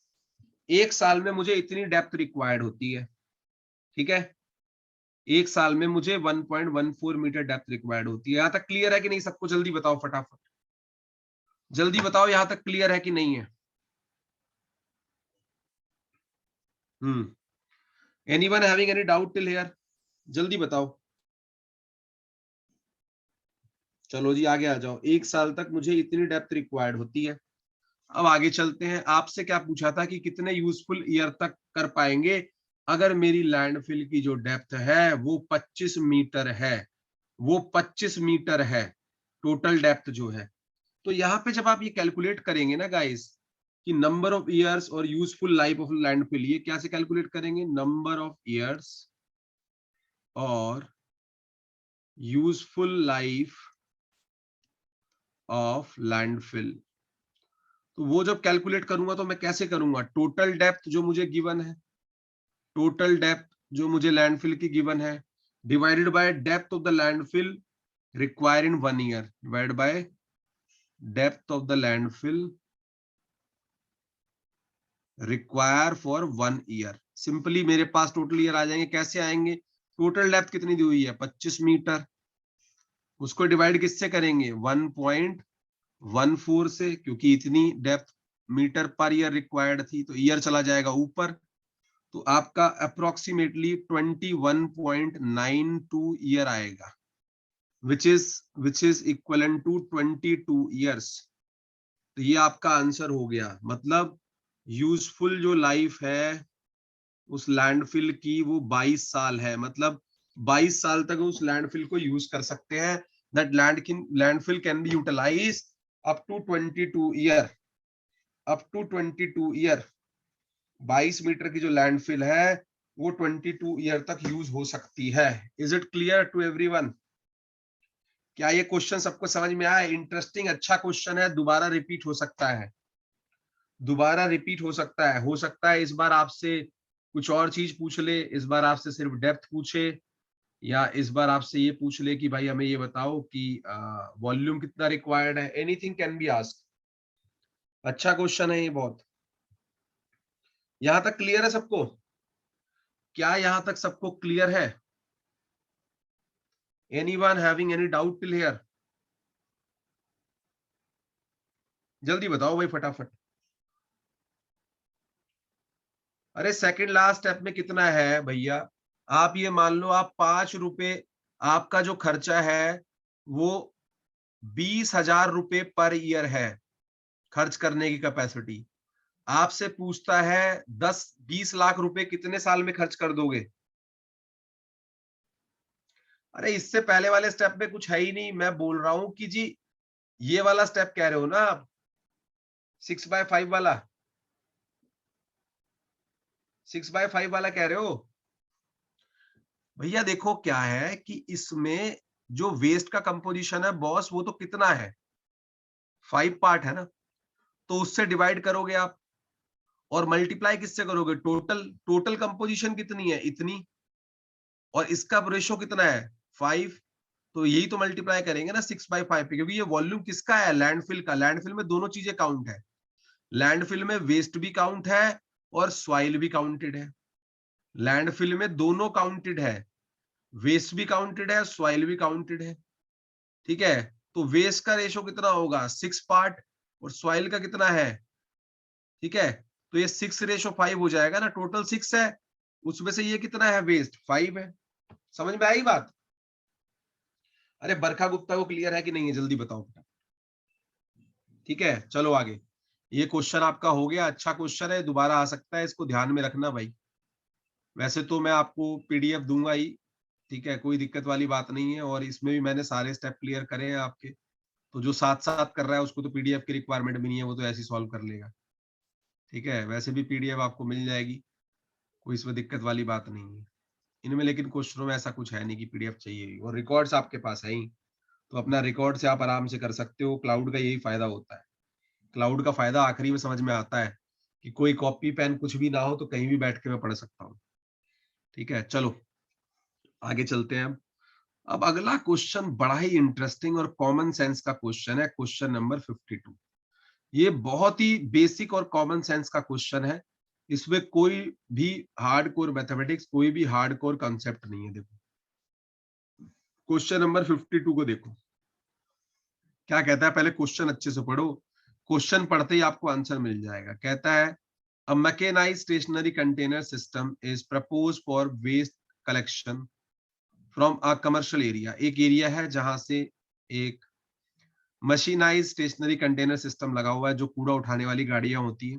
एक साल में मुझे इतनी डेप्थ रिक्वायर्ड होती है। ठीक है, एक साल में मुझे 1.14 मीटर डेप्थ रिक्वायर्ड होती है। यहां तक क्लियर है कि नहीं? सबको जल्दी बताओ, फटाफट जल्दी बताओ, यहां तक क्लियर है कि नहीं है? Anyone having any doubt till here? जल्दी बताओ। चलो जी आगे आ जाओ। एक साल तक मुझे इतनी डेप्थ रिक्वायर्ड होती है। अब आगे चलते हैं। आपसे क्या पूछा था कि कितने यूजफुल ईयर तक कर पाएंगे अगर मेरी लैंडफिल की जो डेप्थ है वो 25 मीटर है, वो 25 मीटर है टोटल डेप्थ जो है। तो यहाँ पे जब आप ये कैलकुलेट करेंगे ना गाइस, कि नंबर ऑफ ईयर्स और यूजफुल लाइफ ऑफ लैंडफिल, ये कैसे कैलकुलेट करेंगे? नंबर ऑफ ईयर्स और यूजफुल लाइफ ऑफ लैंडफिल। तो वो जब कैलकुलेट करूंगा तो मैं कैसे करूंगा? टोटल डेप्थ जो मुझे गिवन है, टोटल डेप्थ जो मुझे लैंडफिल की गिवन है, divided by depth of the landfill require in 1 year, divide by depth of the landfill require for 1 year. Simply मेरे पास टोटल ईयर आ जाएंगे। कैसे आएंगे? टोटल डेप्थ कितनी दी हुई है? 25 मीटर। उसको डिवाइड किससे करेंगे? 1.14 से, क्योंकि इतनी depth metre per year required थी, तो ईयर चला जाएगा ऊपर। तो आपका अप्रोक्सीमेटली 21.92 ईयर आएगा, which is equal to 22 years. तो ये आपका आंसर हो गया। मतलब यूजफुल जो लाइफ है उस लैंडफिल की वो 22 साल है। मतलब 22 साल तक उस लैंडफिल को यूज कर सकते हैं। That landfill can be utilise up to 22 year, up to 22 year. 22 metre की जो लैंडफिल है वो 22 ईयर तक यूज हो सकती है। Is it clear to everyone? क्या ये क्वेश्चन सबको समझ में आया? इंटरेस्टिंग, अच्छा क्वेश्चन है, दोबारा रिपीट हो सकता है, दोबारा रिपीट हो सकता है इस बार आपसे कुछ और चीज पूछ ले, इस बार आपसे सिर्फ डेप्थ पूछे, या इस बार आपसे ये पूछ ले कि भाई हमें ये बताओ कि वॉल्यूम कितना रिक्वायर्ड है। Anything can be asked. अच्छा क्वेश्चन है ये बहुत। यहां तक क्लियर है सबको? क्या यहां तक सबको क्लियर है? Anyone having any doubt till here? जल्दी बताओ भाई फटाफट। अरे सेकंड लास्ट स्टेप में कितना है भैया? आप ये मान लो आप 5 रुपए, आपका जो खर्चा है वो 20,000 रुपए पर ईयर है खर्च करने की कैपेसिटी। आपसे पूछता है 10-20 लाख रुपए कितने साल में खर्च कर दोगे? अरे इससे पहले वाले स्टेप में कुछ है ही नहीं। मैं बोल रहा हूं कि जी ये वाला स्टेप कह रहे हो ना आप, 6/5 वाला, 6/5 वाला कह रहे हो? भैया देखो क्या है कि इसमें जो वेस्ट का कंपोजिशन है बॉस, वो तो कितना है, 5 पार्ट है ना। तो उससे डिवाइड करोगे आप और मल्टीप्लाई किससे करोगे? टोटल, टोटल कंपोजिशन कितनी है, इतनी, और इसका रेशो कितना है, 5। तो यही तो मल्टीप्लाई करेंगे ना 6/5 पे, क्योंकि ये वॉल्यूम किसका है, लैंडफिल का। लैंडफिल में दोनों चीजें काउंट है, लैंडफिल में वेस्ट भी काउंट है और सॉइल भी काउंटेड है। लैंडफिल में दोनों काउंटेड है, वेस्ट भी काउंटेड है, सॉइल भी काउंटेड है। ठीक है, तो वेस्ट का रेशो कितना होगा, 6 पार्ट, और सॉइल का कितना है, ठीक है, तो ये 6/5 हो जाएगा ना। टोटल 6 है, उसमें से ये कितना है, वेस्ट 5 है। समझ में आई बात? अरे बरखा गुप्ता को क्लियर है कि नहीं है, जल्दी बताओ। ठीक है, चलो आगे। ये क्वेश्चन आपका हो गया, अच्छा क्वेश्चन है, दोबारा आ सकता है, इसको ध्यान में रखना भाई। वैसे तो मैं आपको पीडीएफ दूंगा ही, ठीक है, कोई दिक्कत वाली बात नहीं है, और इसमें भी मैंने सारे स्टेप क्लियर करे हैं आपके। तो जो साथ साथ कर रहा है उसको तो पीडीएफ की रिक्वायरमेंट भी नहीं है, वो तो ऐसे ही सॉल्व कर लेगा। ठीक है, वैसे भी पीडीएफ आपको मिल जाएगी, कोई इसमें दिक्कत वाली बात नहीं है इनमें। लेकिन क्वेश्चनों में ऐसा कुछ है नहीं कि पीडीएफ चाहिए, और रिकॉर्ड्स आपके पास है ही, तो अपना रिकॉर्ड से आप आराम से कर सकते हो। क्लाउड का यही फायदा होता है। क्लाउड का फायदा आखिरी में समझ में आता है कि कोई कॉपी पेन कुछ भी ना हो तो कहीं भी बैठ के मैं पढ़ सकता हूँ। ठीक है, चलो आगे चलते हैं। अब अगला क्वेश्चन बड़ा ही इंटरेस्टिंग और कॉमन सेंस का क्वेश्चन है, क्वेश्चन नंबर 52। ये बहुत ही बेसिक और कॉमन सेंस का क्वेश्चन है, इसमें कोई भी हार्डकोर मैथमेटिक्स, कोई भी हार्डकोर कॉन्सेप्ट नहीं है। देखो क्वेश्चन नंबर 52 को देखो क्या कहता है, पहले क्वेश्चन अच्छे से पढ़ो, क्वेश्चन पढ़ते ही आपको आंसर मिल जाएगा। कहता है a mechanized stationary container system is proposed for waste collection from a commercial area। एक एरिया है जहां से एक मशीनाइज स्टेशनरी कंटेनर सिस्टम लगा हुआ है, जो कूड़ा उठाने वाली गाड़ियां होती है।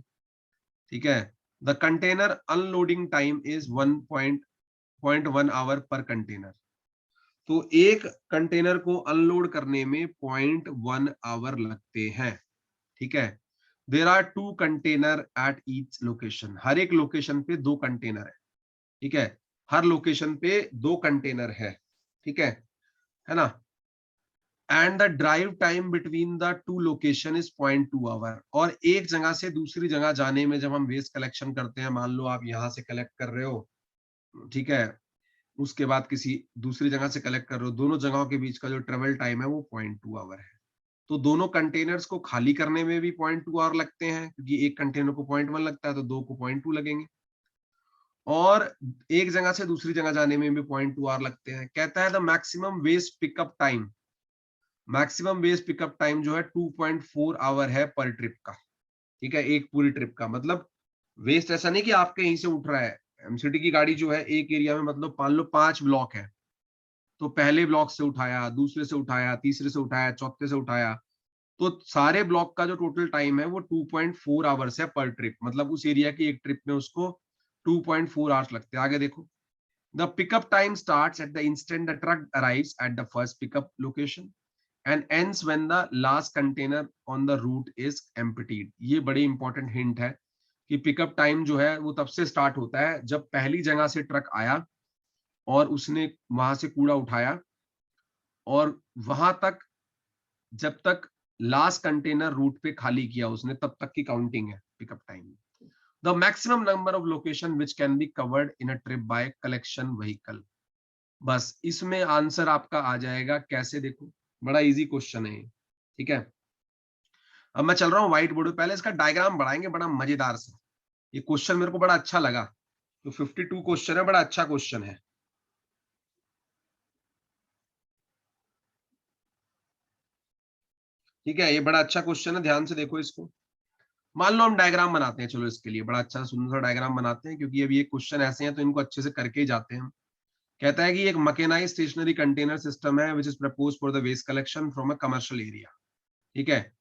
ठीक है, the container unloading time is 1.1 hour per container. तो एक कंटेनर को अनलोड करने में 0.1 आवर लगते हैं। ठीक है, there are 2 container at each location. हर एक लोकेशन पे 2 कंटेनर है। ठीक है, हर लोकेशन पे 2 कंटेनर है। ठीक है ना। And the drive time between the 2 location is 0.2 hour. और एक जगह से दूसरी जगह जाने में जब हम वेस्ट कलेक्शन करते हैं, मान लो आप यहां से कलेक्ट कर रहे हो, ठीक है, उसके बाद किसी दूसरी जगह से कलेक्ट कर रहे हो, दोनों जगहों के बीच का जो ट्रेवल टाइम है वो 0.2 आवर है। तो दोनों कंटेनर्स को खाली करने में भी 0.2 आवर लगते हैं, क्योंकि एक कंटेनर को 0.1 लगता है तो दो को 0.2 लगेंगे, और एक जगह से दूसरी जगह जाने में भी 0.2 आवर लगते हैं। कहता है the maximum waste pickup time, maximum waste pickup time जो है 2.4 आवर है पर ट्रिप का। ठीक है, एक पूरी ट्रिप का, मतलब वेस्ट ऐसा नहीं कि आपके यहीं से उठ रहा है। एमसीडी की गाड़ी जो है एक एरिया में, मतलब मान लो 5 ब्लॉक है, तो पहले ब्लॉक से उठाया, दूसरे से उठाया, तीसरे से उठाया, चौथे से उठाया, तो सारे ब्लॉक का जो टोटल टाइम है वो 2.4 आवर्स है पर ट्रिप। मतलब उस एरिया की एक ट्रिप में उसको 2.4 आवर्स लगते हैं। आगे देखो, The pickup time starts at the instant the truck arrives at the first pickup location and ends when the last container on the route is emptied. ये बड़ी इंपॉर्टेंट हिंट है कि पिकअप टाइम जो है वो तब से स्टार्ट होता है जब पहली जगह से ट्रक आया और उसने वहां से कूड़ा उठाया और वहां तक जब तक लास्ट कंटेनर रूट पे खाली किया उसने तब तक की काउंटिंग है pickup time. The maximum number of location which can be covered in a trip by collection vehicle. बस इसमें आंसर आपका आ जाएगा। कैसे? देखो बड़ा इजी क्वेश्चन है, ठीक है। अब मैं चल रहा हूँ व्हाइट बोर्ड पे, पहले इसका डायग्राम बढ़ाएंगे बड़ा मजेदार सा। ये क्वेश्चन मेरे को बड़ा अच्छा लगा, तो 52 क्वेश्चन है, बड़ा अच्छा क्वेश्चन है। ठीक है, ये बड़ा अच्छा क्वेश्चन है, ध्यान से देखो इसको। मान लो हम डायग्राम बनाते हैं, चलो इसके लिए बड़ा अच्छा सुंदर सा डायग्राम बनाते हैं, क्योंकि अभी ये क्वेश्चन ऐसे हैं तो इनको अच्छे से करके ही जाते हैं। कहता है कि एक मैकेनाइज्ड स्टेशनरी कंटेनर सिस्टम है which is proposed for the waste collection from a commercial area, ठीक है।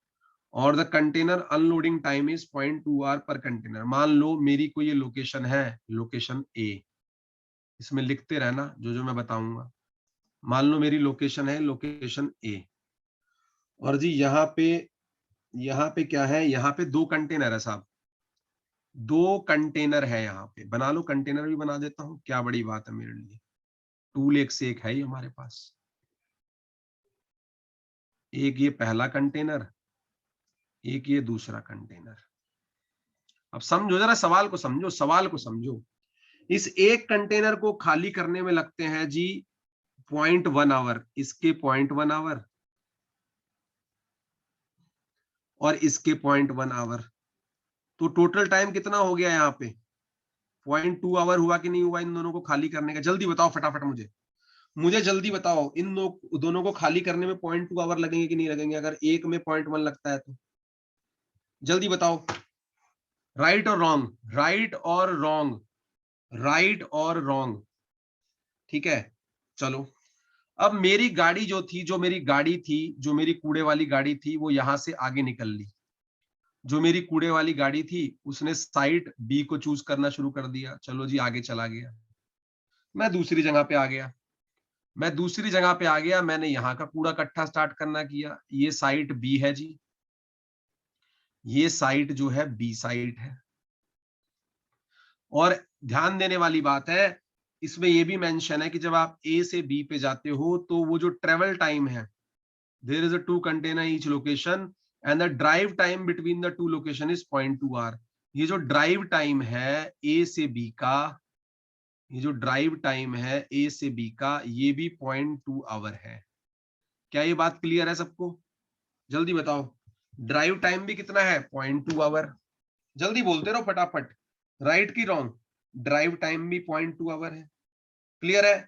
और the container unloading time is 0.2 hour per container. मान लो मेरी कोई ये लोकेशन है, लोकेशन ए, इसमें लिखते रहना जो जो मैं बताऊंगा। मान लो मेरी लोकेशन है लोकेशन ए, और जी यहाँ पे क्या है, यहाँ पे 2 कंटेनर है साहब, 2 कंटेनर है यहाँ पे। बना लो, कंटेनर भी बना देता हूँ, क्या बड़ी बात है मेरे लिए। टूल एक से एक है ही हमारे पास। एक ये पहला कंटेनर, एक ये दूसरा कंटेनर। अब समझो जरा, सवाल को समझो, सवाल को समझो। इस एक कंटेनर को खाली करने में लगते हैं जी 0.1 आवर, इसके 0.1 आवर और इसके 0.1 आवर, तो टोटल टाइम कितना हो गया यहाँ पे? 0.2 आवर हुआ कि नहीं हुआ इन दोनों को खाली करने का? जल्दी बताओ फटाफट मुझे, मुझे जल्दी बताओ। इन दोनों को खाली करने में 0.2 आवर लगेंगे कि नहीं लगेंगे? अगर एक में 0.1 लगता है तो जल्दी बताओ। राइट और रॉन्ग, राइट और रॉन्ग, राइट और रॉन्ग, ठीक है। चलो, अब मेरी गाड़ी जो थी, जो मेरी गाड़ी थी, जो मेरी कूड़े वाली गाड़ी थी, वो यहां से आगे निकल ली। जो मेरी कूड़े वाली गाड़ी थी उसने साइट बी को चूज करना शुरू कर दिया। चलो जी, आगे चला गया। मैं दूसरी जगह पे आ गया, मैं दूसरी जगह पे आ गया, मैंने यहाँ का कूड़ा इकट्ठा स्टार्ट करना किया। ये साइट बी है जी, ये साइट जो है बी साइट है। और ध्यान देने वाली बात है, इसमें ये भी मेंशन है कि जब आप ए से बी पे जाते हो तो वो जो ट्रेवल टाइम है, there is a 2 container each location and the drive time between the 2 location is 0.2 hour. ये जो ड्राइव टाइम है ए से बी का, ये जो ड्राइव टाइम है ए से बी का, ये भी 0.2 आवर है। क्या ये बात क्लियर है सबको? जल्दी बताओ, ड्राइव टाइम भी कितना है? 0.2 आवर। जल्दी बोलते रहो फटाफट, राइट की रॉन्ग? ड्राइव टाइम भी 0.2 आवर है। क्लियर है?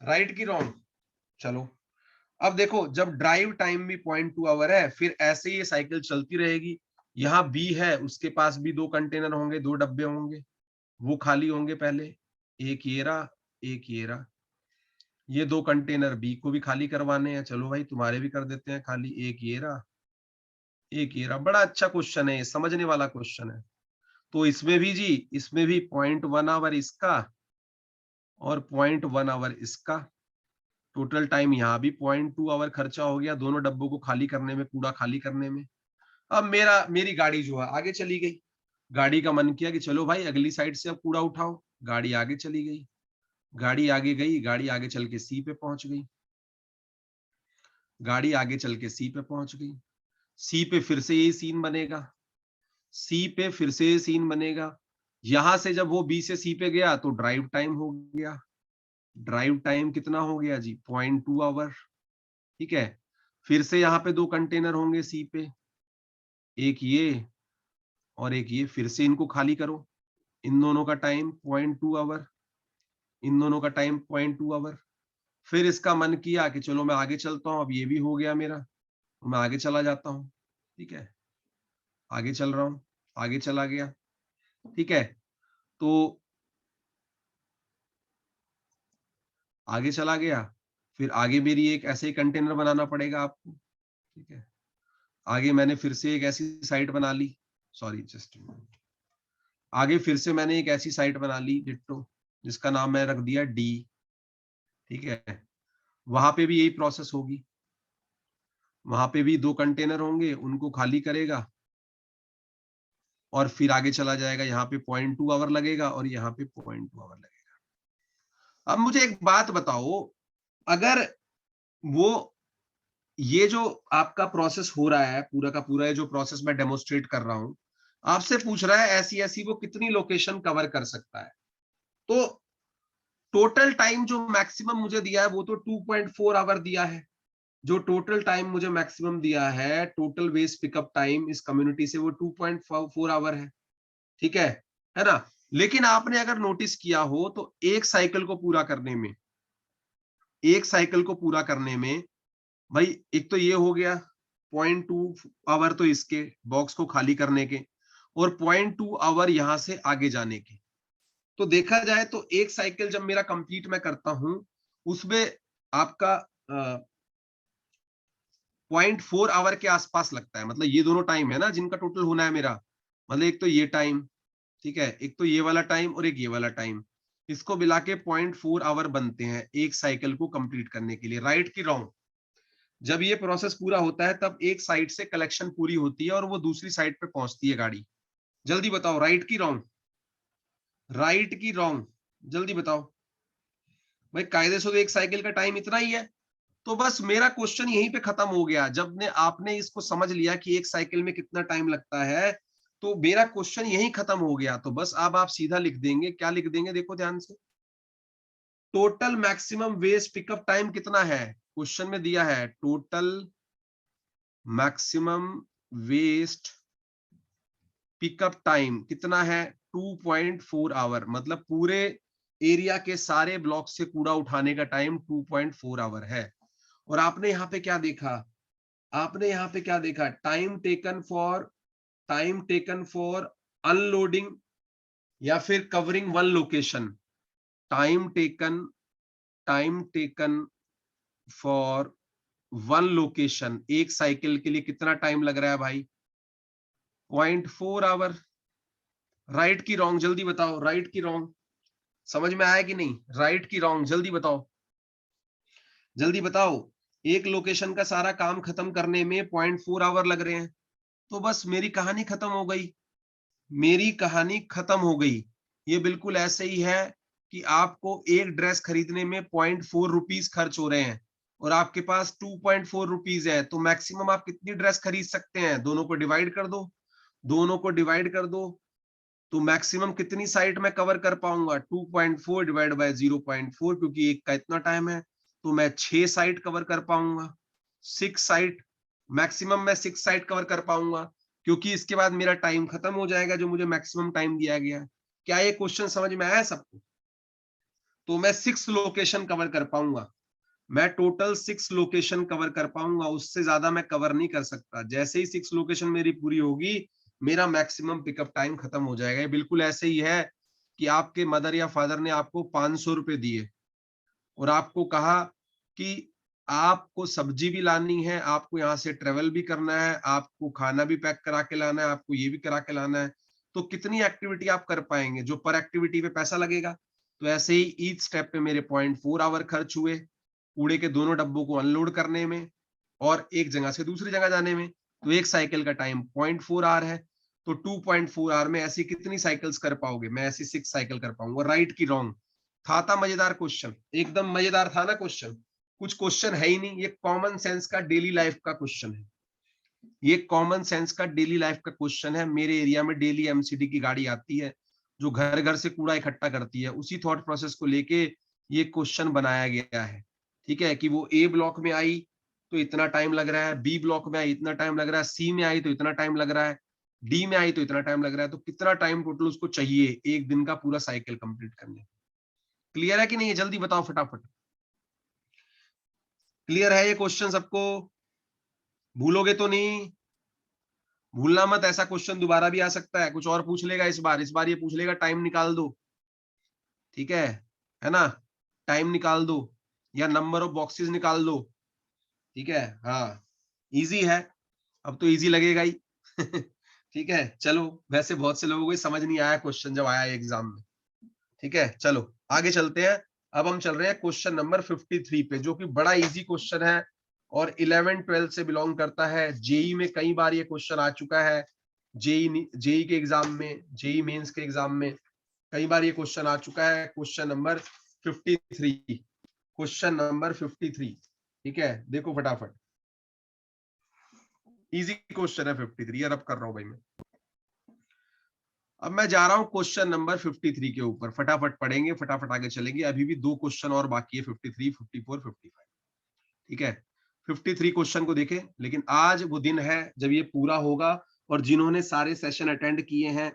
राइट की रॉन्ग? चलो, अब देखो, जब ड्राइव टाइम भी 0.2 आवर है, फिर ऐसे ही ये साइकिल चलती रहेगी। यहाँ बी है, उसके पास भी 2 कंटेनर होंगे, 2 डब्बे होंगे, वो खाली होंगे पहले। एक ये रहा, एक ये रहा। ये 2 कंटेनर बी को भी खाली करवाने हैं, चलो भाई तुम्हारे भी कर देते हैं खाली। एक ये रहा, एक ये रहा। बड़ा अच्छा क्वेश्चन है, समझने वाला क्वेश्चन है। तो इसमें भी जी, इसमें भी 0.1 आवर इसका और 0.1 आवर इसका। टोटल टाइम यहाँ भी 0.2 आवर खर्चा हो गया दोनों डब्बों को खाली करने में, कूड़ा खाली करने में। अब मेरी गाड़ी जो है आगे चली गई। गाड़ी का मन किया कि चलो भाई अगली साइड से अब कूड़ा उठाओ। गाड़ी आगे चली गई, गाड़ी आगे गई, गाड़ी आगे चल के सी पे पहुंच गई, गाड़ी आगे चल के सी पे पहुंच गई। सी पे फिर से यही सीन बनेगा, सी पे फिर से ये सीन बनेगा। यहां से जब वो बी से सी पे गया तो ड्राइव टाइम हो गया। ड्राइव टाइम कितना हो गया जी? 0.2 आवर, ठीक है। फिर से यहाँ पे 2 कंटेनर होंगे सी पे, एक ये और एक ये। फिर से इनको खाली करो, इन दोनों का टाइम 0.2 आवर, इन दोनों का टाइम 0.2 आवर। फिर इसका मन किया कि चलो मैं आगे चलता हूँ, अब ये भी हो गया मेरा, तो मैं आगे चला जाता हूँ, ठीक है। आगे चल रहा हूँ, आगे चला गया, ठीक है। तो आगे चला गया, फिर आगे मेरी एक ऐसे ही कंटेनर बनाना पड़ेगा आपको, ठीक है। आगे मैंने फिर से एक ऐसी साइट बना ली, सॉरी जस्ट, आगे फिर से मैंने एक ऐसी साइट बना ली डिट्टो, जिसका नाम मैं रख दिया डी, ठीक है। वहां पे भी यही प्रोसेस होगी, वहां पे भी 2 कंटेनर होंगे, उनको खाली करेगा और फिर आगे चला जाएगा। यहाँ पे 0.2 आवर लगेगा और यहाँ पे 0.2 आवर लगेगा। अब मुझे एक बात बताओ, अगर वो ये जो आपका प्रोसेस हो रहा है पूरा का पूरा, जो प्रोसेस मैं डेमोस्ट्रेट कर रहा हूं, आपसे पूछ रहा है ऐसी ऐसी वो कितनी लोकेशन कवर कर सकता है, तो टोटल टाइम जो मैक्सिमम मुझे दिया है वो तो 2.4 आवर दिया है। जो टोटल टाइम मुझे मैक्सिमम दिया है, टोटल वेस्ट पिकअप टाइम इस कम्युनिटी से, वो 2.4 आवर है, ठीक है ना। लेकिन आपने अगर नोटिस किया हो तो एक साइकिल को पूरा करने में, एक साइकिल को पूरा करने में भाई, एक तो ये हो गया 0.2 आवर तो इसके बॉक्स को खाली करने के, और 0.2 आवर यहां से आगे जाने के। तो देखा जाए तो एक साइकिल जब मेरा कंप्लीट मैं करता हूं, उसमें आपका 0.4 आवर के आसपास लगता है। मतलब ये दोनों टाइम है ना जिनका टोटल होना है मेरा, मतलब एक तो ये टाइम, ठीक है, एक तो ये वाला टाइम और एक ये वाला टाइम, इसको मिला के 0.4 आवर बनते हैं एक साइकिल को कंप्लीट करने के लिए। राइट की रॉन्ग? जब ये प्रोसेस पूरा होता है तब एक साइड से कलेक्शन पूरी होती है और वो दूसरी साइड पे पहुंचती है गाड़ी। जल्दी बताओ, राइट की रॉन्ग? राइट की रॉन्ग? जल्दी बताओ भाई। कायदे से तो एक साइकिल का टाइम इतना ही है। तो बस मेरा क्वेश्चन यहीं पे खत्म हो गया। जब ने आपने इसको समझ लिया कि एक साइकिल में कितना टाइम लगता है, तो मेरा क्वेश्चन यहीं खत्म हो गया। तो बस अब आप सीधा लिख देंगे, क्या लिख देंगे, देखो ध्यान से, total maximum waste pickup time कितना है। क्वेश्चन में दिया है total maximum waste pickup time कितना है, 2.4 आवर। मतलब पूरे एरिया के सारे ब्लॉक से कूड़ा उठाने का टाइम 2.4 आवर है। और आपने यहाँ पे क्या देखा, आपने यहाँ पे क्या देखा, टाइम टेकन फॉर अनलोडिंग या फिर covering one location. Time taken time taken for one location, एक साइकिल के लिए कितना टाइम लग रहा है भाई, 0.4 आवर। राइट की रॉन्ग? जल्दी बताओ, राइट की रॉन्ग? समझ में आया कि नहीं? राइट की रॉन्ग? जल्दी बताओ, जल्दी बताओ। एक लोकेशन का सारा काम खत्म करने में 0.4 आवर लग रहे हैं। तो बस मेरी कहानी खत्म हो गई, मेरी कहानी खत्म हो गई। ये बिल्कुल ऐसे ही है कि आपको एक ड्रेस खरीदने में 0.4 रुपीज खर्च हो रहे हैं और आपके पास 2.4 रुपीज है, तो मैक्सिमम आप कितनी ड्रेस खरीद सकते हैं? दोनों को डिवाइड कर दो, दोनों को डिवाइड कर दो, तो मैक्सिमम कितनी साइट में कवर कर पाऊंगा, 2.4 डिवाइड बाय 0.4, क्योंकि एक का इतना टाइम है, तो मैं 6 साइट कवर कर पाऊंगा। 6 साइट, मैक्सिमम मैं 6 साइट कवर कर पाऊंगा, क्योंकि इसके बाद मेरा टाइम खत्म हो जाएगा जो मुझे मैक्सिमम टाइम दिया गया है। क्या ये क्वेश्चन समझ में आया सबको? तो मैं 6 लोकेशन कवर कर पाऊंगा, मैं टोटल 6 लोकेशन कवर कर पाऊंगा, उससे ज्यादा मैं कवर नहीं कर सकता। जैसे ही 6 लोकेशन मेरी पूरी होगी, मेरा मैक्सिमम पिकअप टाइम खत्म हो जाएगा। ये बिल्कुल ऐसे ही है कि आपके मदर या फादर ने आपको 500 रुपए दिए और आपको कहा कि आपको सब्जी भी लानी है, आपको यहाँ से ट्रेवल भी करना है, आपको खाना भी पैक करा के लाना है, आपको ये भी करा के लाना है, तो कितनी एक्टिविटी आप कर पाएंगे जो पर एक्टिविटी पे पैसा लगेगा। तो ऐसे ही ईच स्टेप पे मेरे 0.4 आवर खर्च हुए कूड़े के दोनों डब्बों को अनलोड करने में और एक जगह से दूसरी जगह जाने में। तो एक साइकिल का टाइम 0.4 आवर है, तो 2.4 आवर में ऐसी कितनी साइकिल्स कर पाओगे? मैं ऐसी 6 साइकिल कर पाऊंगा। राइट की रॉन्ग? था मजेदार क्वेश्चन, एकदम मजेदार था ना क्वेश्चन? कुछ क्वेश्चन है ही नहीं, ये कॉमन सेंस का डेली लाइफ का क्वेश्चन है। ये कॉमन सेंस का डेली लाइफ का क्वेश्चन है। मेरे एरिया में डेली एमसीडी की गाड़ी आती है जो घर घर से कूड़ा इकट्ठा करती है। उसी थॉट प्रोसेस को लेके ये क्वेश्चन बनाया गया है, ठीक है, कि वो ए ब्लॉक में आई तो इतना टाइम लग रहा है, बी ब्लॉक में आई इतना टाइम लग रहा है, सी में आई तो इतना टाइम लग रहा है, डी में आई तो इतना टाइम लग रहा है। तो कितना टाइम टोटल उसको चाहिए एक दिन का पूरा साइकिल कंप्लीट करने? क्लियर है कि नहीं? जल्दी बताओ फटाफट। क्लियर है ये क्वेश्चन सबको? भूलोगे तो नहीं? भूलना मत, ऐसा क्वेश्चन दोबारा भी आ सकता है, कुछ और पूछ लेगा इस बार ये पूछ लेगा टाइम निकाल दो, ठीक है ना? टाइम निकाल दो या नंबर ऑफ बॉक्सेस निकाल दो, ठीक है। हाँ, इजी है, अब तो इजी लगेगा ही। ठीक है, चलो। वैसे बहुत से लोगों को समझ नहीं आया क्वेश्चन जब आया एग्जाम में, ठीक है, चलो। आगे चलते हैं। अब हम चल रहे हैं क्वेश्चन नंबर 53 पे, जो कि बड़ा इजी क्वेश्चन है और 11-12 से बिलोंग करता है। जेई में कई बार ये क्वेश्चन आ चुका है, जेई के एग्जाम में, जेई मेंस के एग्जाम में कई बार ये क्वेश्चन आ चुका है। क्वेश्चन नंबर 53, क्वेश्चन नंबर 53, ठीक है, देखो फटाफट, इजी क्वेश्चन है 53, रब कर रहा हूं भाई मैं। अब मैं जा रहा हूं क्वेश्चन नंबर 53 के ऊपर, फटाफट पढ़ेंगे, फटाफट आगे चलेंगे। अभी भी 2 क्वेश्चन और बाकी है, 53, 54, 55, ठीक है। 53 क्वेश्चन को देखें, लेकिन आज वो दिन है जब ये पूरा होगा, और जिन्होंने सारे सेशन अटेंड किए हैं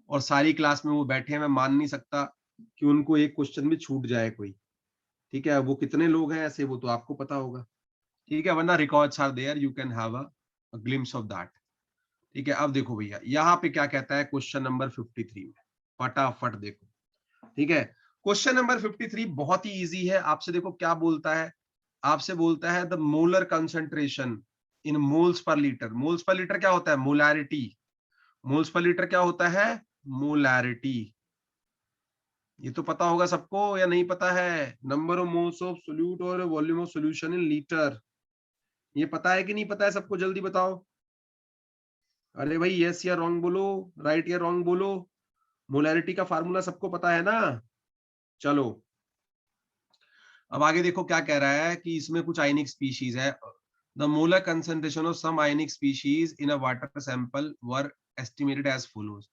और सारी क्लास में वो बैठे हैं, मैं मान नहीं सकता कि उनको एक क्वेश्चन भी छूट जाए कोई, ठीक है। वो कितने लोग हैं ऐसे, वो तो आपको पता होगा, ठीक है, वरना records are there, you can have a glimpse of that, ठीक है। अब देखो भैया यहाँ पे क्या कहता है क्वेश्चन नंबर 53 में, फटाफट देखो, ठीक है। क्वेश्चन नंबर 53 बहुत ही इजी है। आपसे देखो क्या बोलता है, आपसे बोलता है the molar concentration in moles per litre. Moles per litre क्या होता है, मोलैरिटी। मोल्स पर लीटर क्या होता है, मोलैरिटी। ये तो पता होगा सबको या नहीं पता है, number of moles of solute और volume of solution in litre, ये पता है कि नहीं पता है सबको, जल्दी बताओ। अरे भाई यस या रॉन्ग बोलो, राइट या रॉन्ग बोलो। मोलैरिटी का फार्मूला सबको पता है ना। चलो अब आगे देखो क्या कह रहा है कि इसमें कुछ आयनिक स्पीशीज है। The molar concentration of some ionic species in a water sample were estimated as follows.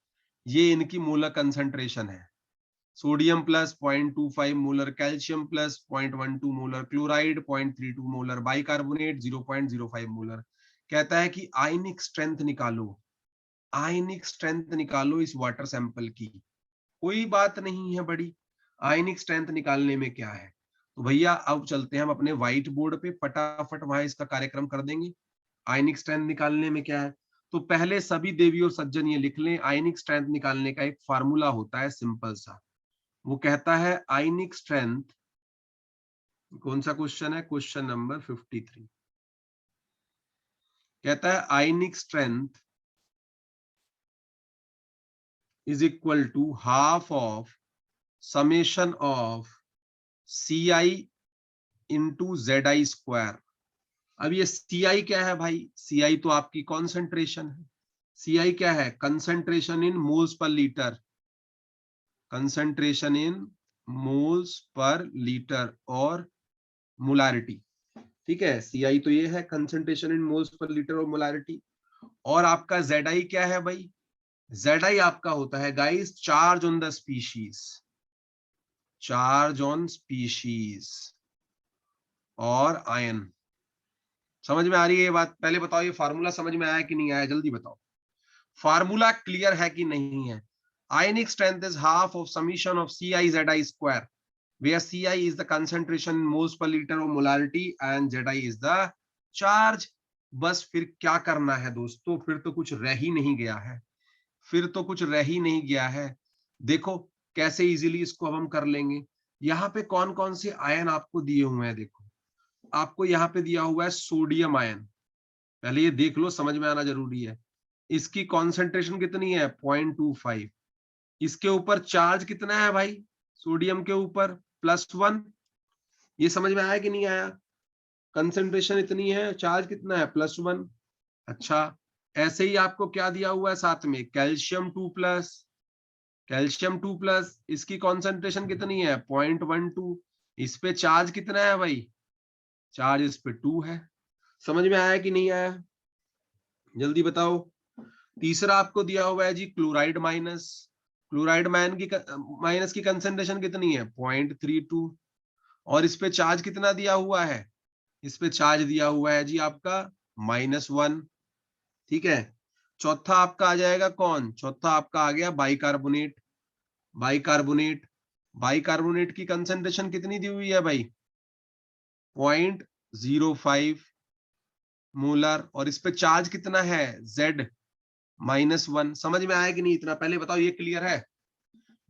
ये इनकी मोलर कंसंट्रेशन है। Sodium plus 0.25 molar, calcium plus 0.12 molar, chloride 0.32 molar, bicarbonate 0.05 molar. कहता है कि आयनिक स्ट्रेंथ निकालो, आयनिक स्ट्रेंथ निकालो इस वाटर सैंपल की। कोई बात नहीं है बड़ी, आयनिक स्ट्रेंथ निकालने में क्या है। तो भैया अब चलते हैं हम अपने व्हाइट बोर्ड पे, फटाफट वहां इसका कार्यक्रम कर देंगे। आयनिक स्ट्रेंथ निकालने में क्या है, तो पहले सभी देवी और सज्जन ये लिख लें, आयनिक स्ट्रेंथ निकालने का एक फार्मूला होता है सिंपल सा। वो कहता है आयनिक स्ट्रेंथ, कौन सा क्वेश्चन है, क्वेश्चन नंबर 53, कहता है ionic strength is equal to half of summation of Ci into ZI²। अब ये Ci क्या है भाई, Ci तो आपकी कॉन्सेंट्रेशन है। Ci क्या है, concentration in moles per litre, concentration in moles per litre और मोलारिटी, ठीक है। Ci तो ये है concentration in moles per litre और मोलारिटी। और आपका Zi क्या है भाई, Zi आपका होता है guys charge on the species, charge on species और आयन। समझ में आ रही है ये बात, पहले बताओ ये फार्मूला समझ में आया कि नहीं आया, जल्दी बताओ, फार्मूला क्लियर है कि नहीं है। Ionic strength is half of summation of CiZi², where Ci is the concentration in moles per liter of molarity and Zi is the charge। बस फिर क्या करना है दोस्तों, फिर तो कुछ रह ही नहीं गया है, फिर तो कुछ रह ही नहीं गया है। देखो कैसे इजीली इसको अब हम कर लेंगे। यहाँ पे कौन कौन से आयन आपको दिए हुए हैं, देखो आपको यहाँ पे दिया हुआ है सोडियम आयन, पहले ये देख लो, समझ में आना जरूरी है। इसकी कॉन्सेंट्रेशन कितनी है, 0.25। इसके ऊपर चार्ज कितना है भाई, सोडियम के ऊपर +1। ये समझ में आया कि नहीं आया, कंसेंट्रेशन इतनी है, चार्ज कितना है, +1। अच्छा, ऐसे ही आपको क्या दिया हुआ है साथ में, कैल्शियम 2+, कैल्शियम 2+, इसकी कॉन्सेंट्रेशन कितनी है, 0.12। इस पे चार्ज कितना है भाई, चार्ज इस पे 2 है। समझ में आया कि नहीं आया, जल्दी बताओ। तीसरा आपको दिया हुआ है जी क्लोराइड माइनस, क्लोराइड माइनस की कंसेंट्रेशन कितनी है, 0.32। और इस पे चार्ज कितना दिया हुआ है, इस पे चार्ज दिया हुआ है जी आपका -1, ठीक है। चौथा आपका आ जाएगा कौन, चौथा आपका आ गया बाइकार्बोनेट, बाइकार्बोनेट, बाइकार्बोनेट की कंसेंट्रेशन कितनी दी हुई है भाई, 0.05 मोलर। और इस पे चार्ज कितना है, Z-1। समझ में आया कि नहीं, इतना पहले बताओ, ये क्लियर है,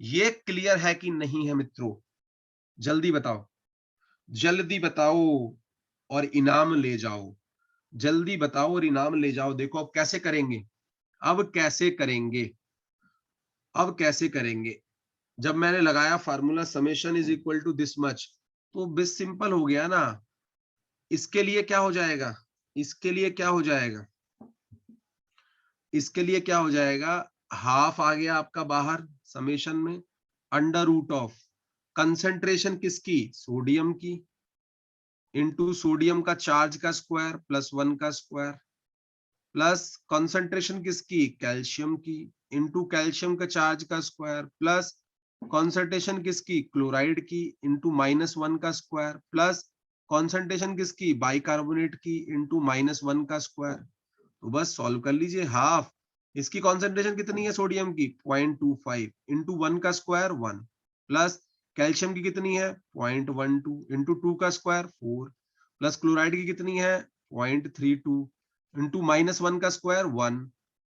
ये क्लियर है कि नहीं है मित्रों, जल्दी बताओ, जल्दी बताओ और इनाम ले जाओ, जल्दी बताओ और इनाम ले जाओ। देखो अब कैसे करेंगे, अब कैसे करेंगे, अब कैसे करेंगे। जब मैंने लगाया formula summation is equal to this much, तो बिस सिंपल हो गया ना। इसके लिए क्या हो जाएगा, इसके लिए क्या हो जाएगा, इसके लिए क्या हो जाएगा, हाफ आ गया आपका बाहर समेशन में, अंडर रूट ऑफ कंसंट्रेशन किसकी, सोडियम की, इनटू सोडियम का चार्ज का स्क्वायर प्लस 1 का स्क्वायर, प्लस कंसंट्रेशन किसकी, कैल्शियम की, इनटू कैल्शियम का चार्ज का स्क्वायर, प्लस कंसंट्रेशन किसकी, क्लोराइड की, इनटू -1 का स्क्वायर, प्लस कंसंट्रेशन किसकी, बाइकार्बोनेट की, इनटू -1 का स्क्वायर। तो बस सॉल्व कर लीजिए। हाफ, इसकी कॉन्सेंट्रेशन कितनी है सोडियम की, 0.25 इंटू 1 का स्क्वायर 1, प्लस कैल्शियम की कितनी है 0.12 इंटू 2 का स्क्वायर 4, प्लस क्लोराइड की कितनी है 0.32 इंटू -1 का स्क्वायर 1,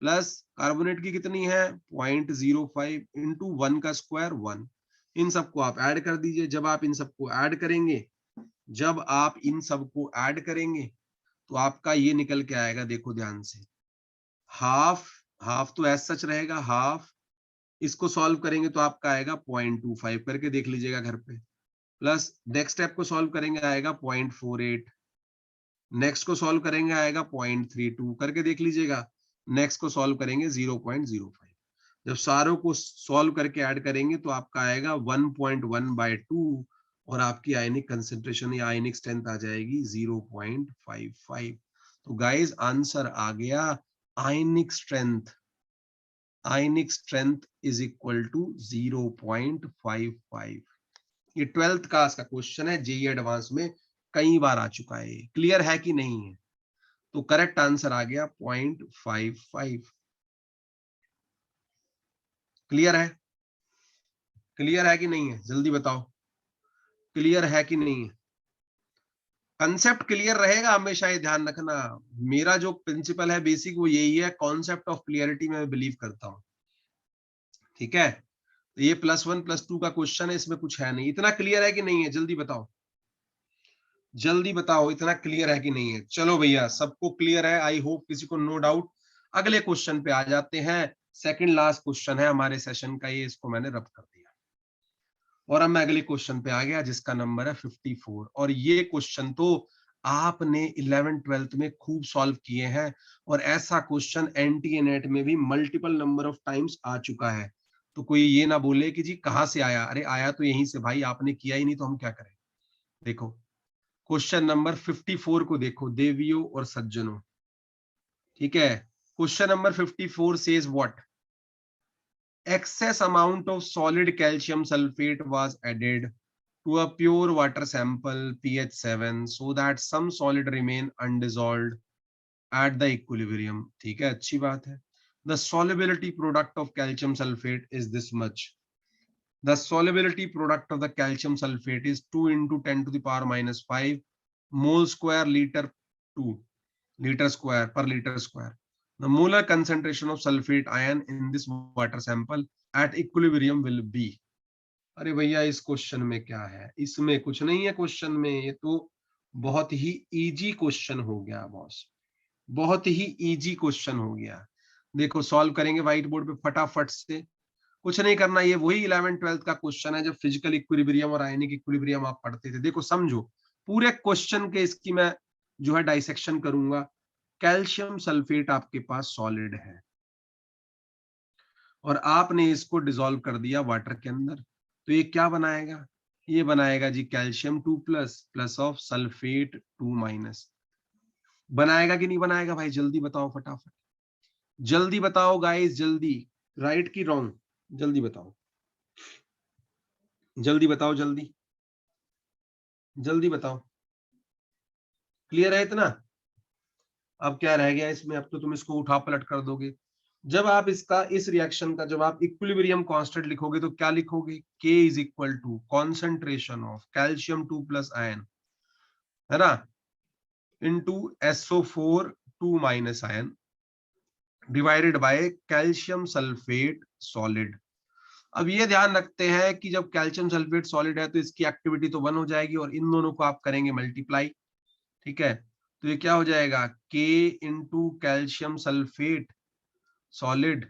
प्लस कार्बोनेट की कितनी है 0.05 इंटू 1 का स्क्वायर 1। इन सबको आप ऐड कर दीजिए। जब आप इन सबको ऐड करेंगे, जब आप इन सबको ऐड करेंगे तो आपका ये निकल के आएगा, देखो ध्यान से, हाफ, हाफ तो ऐसा सच रहेगा हाफ, इसको सॉल्व करेंगे तो आपका आएगा 0.25, करके देख लीजिएगा घर पे, प्लस नेक्स्ट स्टेप को सॉल्व करेंगे आएगा 0.48, नेक्स्ट को सॉल्व करेंगे आएगा 0.32, करके देख लीजिएगा, नेक्स्ट को सॉल्व करेंगे 0.05। जब सारों को सॉल्व करके ऐड करेंगे तो आपका आएगा 1.1/2 और आपकी आयनिक कंसेंट्रेशन या आयनिक स्ट्रेंथ आ जाएगी 0.55। तो गाइस आंसर आ गया, ionic strength, ionic strength is equal to 0.55। ये 12th क्लास का क्वेश्चन है, जेईई एडवांस में कई बार आ चुका है। क्लियर है कि नहीं है? तो करेक्ट आंसर आ गया 0.55। क्लियर है? क्लियर है कि नहीं है, जल्दी बताओ, क्लियर है कि नहीं है? कंसेप्ट क्लियर रहेगा हमेशा, ये ध्यान रखना। मेरा जो प्रिंसिपल है बेसिक वो यही है, कॉन्सेप्ट ऑफ क्लियरिटी में बिलीव करता हूं। ठीक है, तो ये +1 +2 का क्वेश्चन है, इसमें कुछ है नहीं। इतना क्लियर है कि नहीं है, जल्दी बताओ, जल्दी बताओ, इतना क्लियर है कि नहीं है? चलो भैया, सबको क्लियर है, आई होप किसी को नो डाउट। अगले क्वेश्चन पे आ जाते हैं। सेकंड लास्ट क्वेश्चन है हमारे सेशन का ये, इसको मैंने रब कर दिया और अब मैं अगले क्वेश्चन पे आ गया जिसका नंबर है 54। और ये क्वेश्चन तो आपने 11th-12th में खूब सॉल्व किए हैं और ऐसा क्वेश्चन एनटीए नेट में भी मल्टीपल नंबर ऑफ टाइम्स आ चुका है। तो कोई ये ना बोले कि जी कहां से आया, अरे आया तो यहीं से भाई, आपने किया ही नहीं तो हम क्या करें। देखो क्वेश्चन नंबर 54 को देखो देवियों और सज्जनों। ठीक है, question number 54 says what, excess amount of solid calcium sulfate was added to a pure water sample pH 7 so that some solid remain undissolved at the equilibrium। ठीक है, अच्छी बात है। The solubility product of calcium sulfate is this much। The solubility product of the calcium sulfate is 2 into 10 to the power -5 mole square liter 2 liter square per liter square। The molar concentration of sulfate ion in this water sample at equilibrium will be। अरे भैया इस question में क्या है, इसमें कुछ नहीं है क्वेश्चन में, ये तो बहुत ही इजी क्वेश्चन हो गया बॉस, बहुत ही इजी क्वेश्चन हो गया। देखो सॉल्व करेंगे व्हाइट बोर्ड पे फटाफट से, कुछ नहीं करना, ये वही 11th-12th का क्वेश्चन है जब फिजिकल इक्विलिब्रियम और आयनिक इक्विलिब्रियम आप पढ़ते थे। देखो समझो, पूरे क्वेश्चन के इसकी मैं जो है डाइसेक्शन करूंगा। कैल्शियम सल्फेट आपके पास सॉलिड है और आपने इसको डिसॉल्व कर दिया वाटर के अंदर, तो ये क्या बनाएगा, ये बनाएगा जी कैल्शियम 2+ प्लस ऑफ सल्फेट 2-। बनाएगा कि नहीं बनाएगा भाई, जल्दी बताओ फटाफट, जल्दी बताओ गाइस, जल्दी, राइट की रॉन्ग, जल्दी बताओ, जल्दी बताओ, जल्दी जल्दी बताओ। क्लियर है इतना? अब क्या रह गया इसमें, अब तो तुम इसको उठा पलट कर दोगे। जब आप इसका, इस रिएक्शन का जब आप इक्विलिब्रियम कांस्टेंट लिखोगे तो क्या लिखोगे, K is equal to concentration of calcium 2+ ion, है ना, into SO4 2- ion divided by calcium sulphate solid. अब ये ध्यान रखते हैं कि जब कैल्शियम सल्फेट सॉलिड है तो इसकी एक्टिविटी तो 1 हो जाएगी और इन दोनों को आप करेंगे मल्टीप्लाई। ठीक है, तो ये क्या हो जाएगा, K into calcium sulphate solid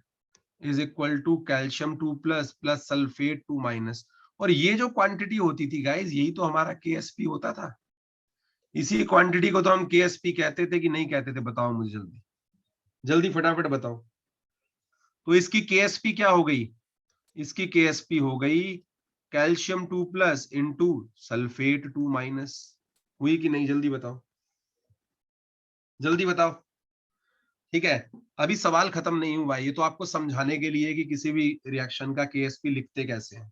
is equal to calcium 2 plus plus sulphate 2 minus. और ये जो क्वांटिटी होती थी गाइज, यही तो हमारा KSP होता था। इसी क्वांटिटी को तो हम KSP कहते थे कि नहीं कहते थे? बताओ मुझे जल्दी जल्दी फटाफट बताओ। तो इसकी KSP क्या हो गई? इसकी KSP हो गई calcium 2 plus into sulphate 2 minus. हुई कि नहीं? जल्दी बताओ जल्दी बताओ। ठीक है, अभी सवाल खत्म नहीं हुआ, ये तो आपको समझाने के लिए कि किसी भी रिएक्शन का KSP लिखते कैसे हैं,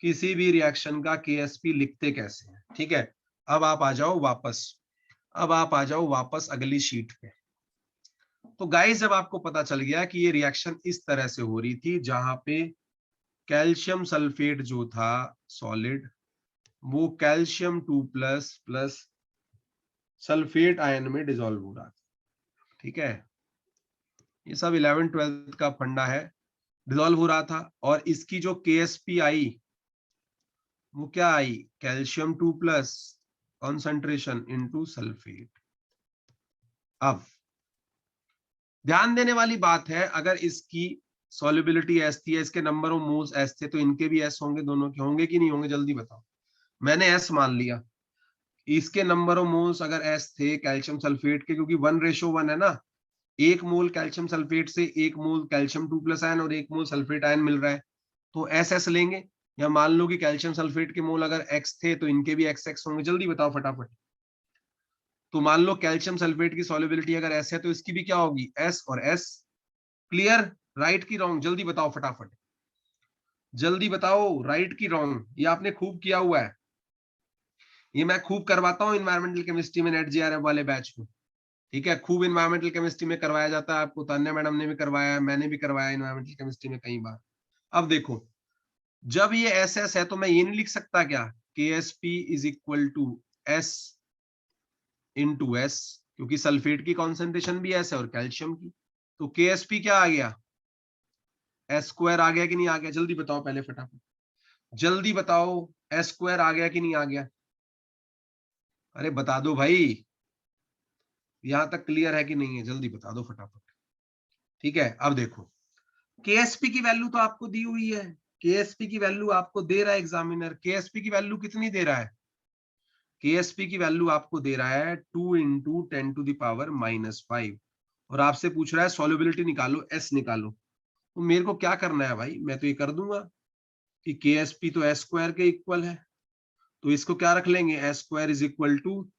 किसी भी रिएक्शन का KSP लिखते कैसे हैं। ठीक है, अब आप आ जाओ वापस, अब आप आ जाओ वापस अगली शीट पे। तो गाइस, जब आपको पता चल गया कि ये रिएक्शन इस तरह से हो रही थी, जहां पे कैल्शियम सल्फेट जो था सॉलिड, वो calcium 2 plus plus sulphate ion में डिसॉल्व हो रहा था। ठीक है, ये सब 11th-12th का फंडा है। डिसॉल्व हो रहा था और इसकी जो KSP आई वो क्या आई? Calcium 2 plus concentration into sulphate. अब ध्यान देने वाली बात है, अगर इसकी सॉल्युबिलिटी एस थी, इसके नंबर ऑफ मोल्स एस थे, तो इनके भी एस होंगे, दोनों के होंगे कि नहीं होंगे? जल्दी बताओ। मैंने एस मान लिया, इसके नंबर ऑफ मोल्स अगर एस थे कैल्शियम सल्फेट के, क्योंकि 1:1 है ना, 1 मोल कैल्शियम सल्फेट से 1 मोल कैल्शियम 2 प्लस आयन और 1 मोल सल्फेट आयन मिल रहा है, तो एस एस लेंगे। या मान लो कि कैल्शियम सल्फेट के मोल अगर एक्स थे, तो इनके भी एक्स एक्स होंगे। जल्दी बताओ फटाफट। तो मान लो कैल्शियम सल्फेट की सॉल्युबिलिटी अगर एस है, तो इसकी भी क्या होगी? एस और एस। क्लियर? राइट की रॉन्ग? जल्दी बताओ फटाफट, जल्दी बताओ, राइट की रॉन्ग? ये आपने खूब किया हुआ है, ये मैं खूब करवाता हूँ इन्वायरमेंटल केमिस्ट्री में, नेट JRF वाले बैच में। ठीक है, खूब इन्वायरमेंटल केमिस्ट्री में करवाया जाता है आपको, तान्या मैडम ने भी करवाया, मैंने भी करवाया इन्वायरमेंटल केमिस्ट्री में कई बार। अब देखो, जब ये एस एस है, तो मैं ये नहीं लिख सकता क्या? KSP is equal to S into S, क्योंकि सल्फेट की कॉन्सेंट्रेशन भी एस है और कैल्शियम की। तो KSP क्या आ गया? एस स्क्वायर आ गया कि नहीं आ गया? जल्दी बताओ पहले फटाफट, जल्दी बताओ, एस स्क्वायर आ गया कि नहीं आ गया? अरे बता दो भाई, यहां तक क्लियर है कि नहीं है? जल्दी बता दो फटाफट। ठीक है, अब देखो, KSP की वैल्यू तो आपको दी हुई है, KSP की वैल्यू आपको दे रहा है एग्जामिनर। KSP की वैल्यू कितनी दे रहा है? KSP की वैल्यू आपको दे रहा है 2 इंटू 10⁻⁻5 और आपसे पूछ रहा है सॉल्युबिलिटी निकालो, एस निकालो। तो मेरे को क्या करना है भाई? मैं तो ये कर दूंगा कि KSP तो एस स्क्वायर के इक्वल है, तो इसको क्या रख लेंगे? S square is equal to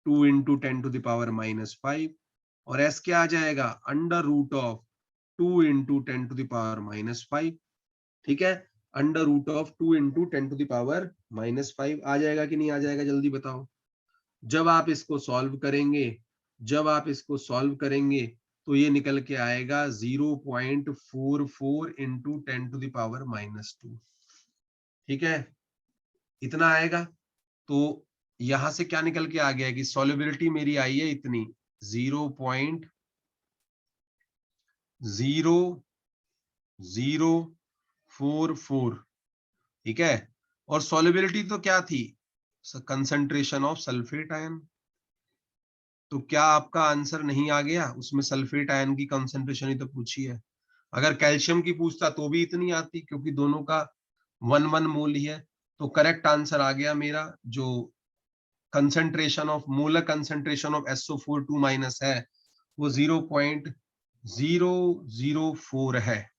2 into 10⁻⁻5 और एस क्या आ जाएगा? Under root of 2 into 10⁻⁻5। ठीक है, अंडर रूट ऑफ 2 इंटू 10⁻⁻5 आ जाएगा कि नहीं आ जाएगा? जल्दी बताओ। जब आप इसको सॉल्व करेंगे, जब आप इसको सॉल्व करेंगे, तो ये निकल के आएगा 0.44 इंटू 10⁻⁻2। ठीक है, इतना आएगा। तो यहां से क्या निकल के आ गया कि सॉल्युबिलिटी मेरी आई है इतनी, 0.0044। ठीक है, और सॉल्युबिलिटी तो क्या थी? Concentration of sulphate ion. तो क्या आपका आंसर नहीं आ गया? उसमें सल्फेट आयन की कंसंट्रेशन ही तो पूछी है। अगर कैल्शियम की पूछता तो भी इतनी आती, क्योंकि दोनों का 1 मोल ही है। तो करेक्ट आंसर आ गया मेरा, जो concentration of molar concentration of SO4 2 minus है, वो 0.004 है।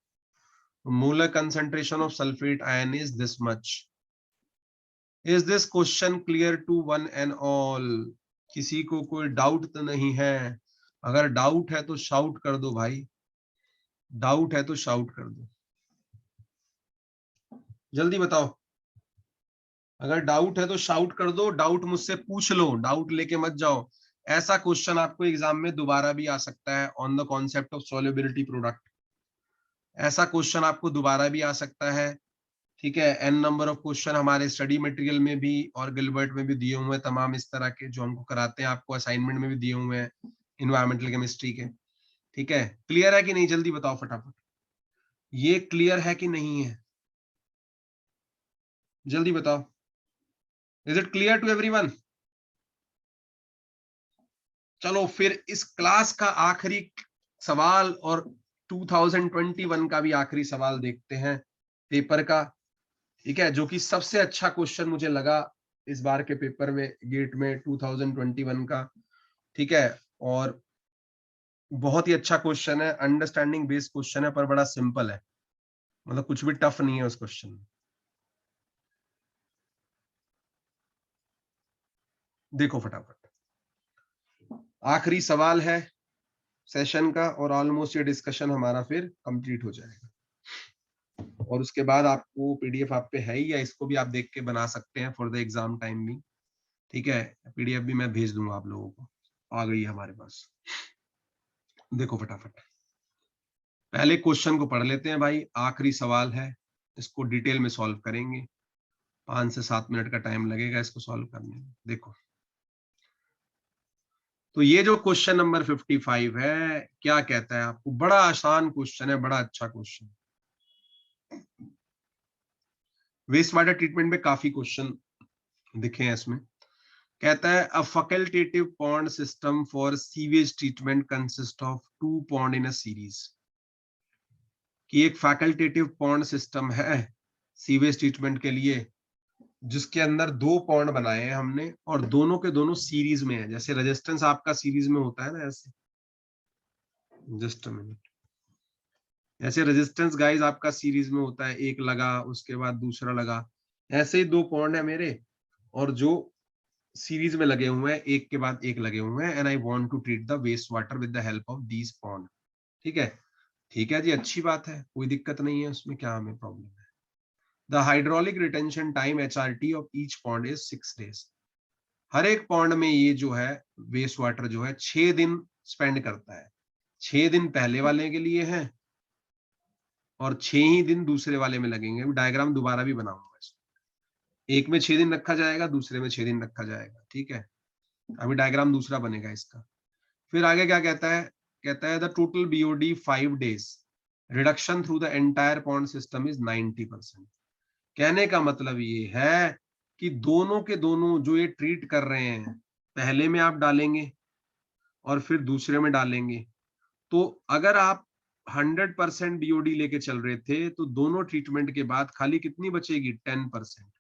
Molar concentration of sulphate ion is this much. Is this question clear to one and all? किसी को कोई डाउट तो नहीं है? अगर डाउट है तो शाउट कर दो भाई, डाउट है तो शाउट कर दो, जल्दी बताओ। अगर डाउट है तो शाउट कर दो, डाउट मुझसे पूछ लो, डाउट लेके मत जाओ। ऐसा क्वेश्चन आपको एग्जाम में दोबारा भी आ सकता है on the concept of solubility product. ऐसा क्वेश्चन आपको दोबारा भी आ सकता है। ठीक है, n नंबर ऑफ क्वेश्चन हमारे स्टडी मटेरियल में भी और गिलबर्ट में भी दिए हुए हैं, तमाम इस तरह के जो हमको कराते हैं, आपको असाइनमेंट में भी दिए हुए हैं इन्वायरमेंटल केमिस्ट्री के। ठीक है, क्लियर है कि नहीं? जल्दी बताओ फटाफट, ये क्लियर है कि नहीं है? जल्दी बताओ, is it clear to everyone? चलो फिर इस क्लास का आखिरी सवाल और 2021 का भी आखिरी सवाल देखते हैं पेपर का, ठीक है, जो कि सबसे अच्छा क्वेश्चन मुझे लगा इस बार के पेपर में, गेट में 2021 का, ठीक है। और बहुत ही अच्छा क्वेश्चन है, अंडरस्टैंडिंग बेस्ड क्वेश्चन है, पर बड़ा सिंपल है, मतलब कुछ भी टफ नहीं है उस क्वेश्चन में। देखो फटाफट, आखिरी सवाल है सेशन का, और ऑलमोस्ट ये डिस्कशन हमारा फिर कंप्लीट हो जाएगा। और उसके बाद आपको पीडीएफ आप पे है ही, या इसको भी आप देख के बना सकते हैं फॉर द एग्जाम टाइम भी, ठीक है। पीडीएफ भी मैं भेज दूंगा आप लोगों को, आ गई है हमारे पास। देखो फटाफट, पहले क्वेश्चन को पढ़ लेते हैं भाई, आखिरी सवाल है, इसको डिटेल में सॉल्व करेंगे, 5 से 7 मिनट का टाइम लगेगा इसको सॉल्व करने में। देखो, तो ये जो क्वेश्चन नंबर 55 है, क्या कहता है आपको, बड़ा आसान क्वेश्चन है, बड़ा अच्छा क्वेश्चन। वेस्ट वाटर ट्रीटमेंट में काफी क्वेश्चन दिखे हैं इसमें। कहता है a facultative pond system for sewage treatment consist of 2 pond in a series, कि एक फैकल्टेटिव पॉन्ड सिस्टम है सीवेज ट्रीटमेंट के लिए, जिसके अंदर 2 पॉन्ड बनाए हैं हमने, और दोनों के दोनों सीरीज में है। जैसे रेजिस्टेंस आपका सीरीज में होता है ना, ऐसे, जस्ट अ मिनट, ऐसे रेजिस्टेंस गाइस आपका सीरीज में होता है, एक लगा उसके बाद दूसरा लगा, ऐसे ही 2 पॉन्ड है मेरे, और जो सीरीज में लगे हुए हैं, एक के बाद एक लगे हुए हैं, and I want to treat the waste water with the help of these pond. ठीक है, ठीक है जी, अच्छी बात है, कोई दिक्कत नहीं है उसमें, क्या हमें प्रॉब्लम है। The hydraulic retention time HRT of each pond is 6 days। हर एक पॉन्ड में ये जो है वेस्ट वाटर जो है 6 दिन स्पेंड करता है। 6 दिन पहले वाले के लिए है, और 6 ही दिन दूसरे वाले में लगेंगे। डायग्राम दोबारा भी बनाऊंगा इसको, एक में 6 दिन रखा जाएगा, दूसरे में 6 दिन रखा जाएगा, ठीक है। अभी डायग्राम दूसरा बनेगा इसका। फिर आगे क्या कहता है, कहता है the total BOD 5 days reduction through the entire pond system is 90%। कहने का मतलब ये है कि दोनों के दोनों जो ये ट्रीट कर रहे हैं, पहले में आप डालेंगे और फिर दूसरे में डालेंगे, तो अगर आप 100% BOD लेके चल रहे थे, तो दोनों ट्रीटमेंट के बाद खाली कितनी बचेगी, 10%।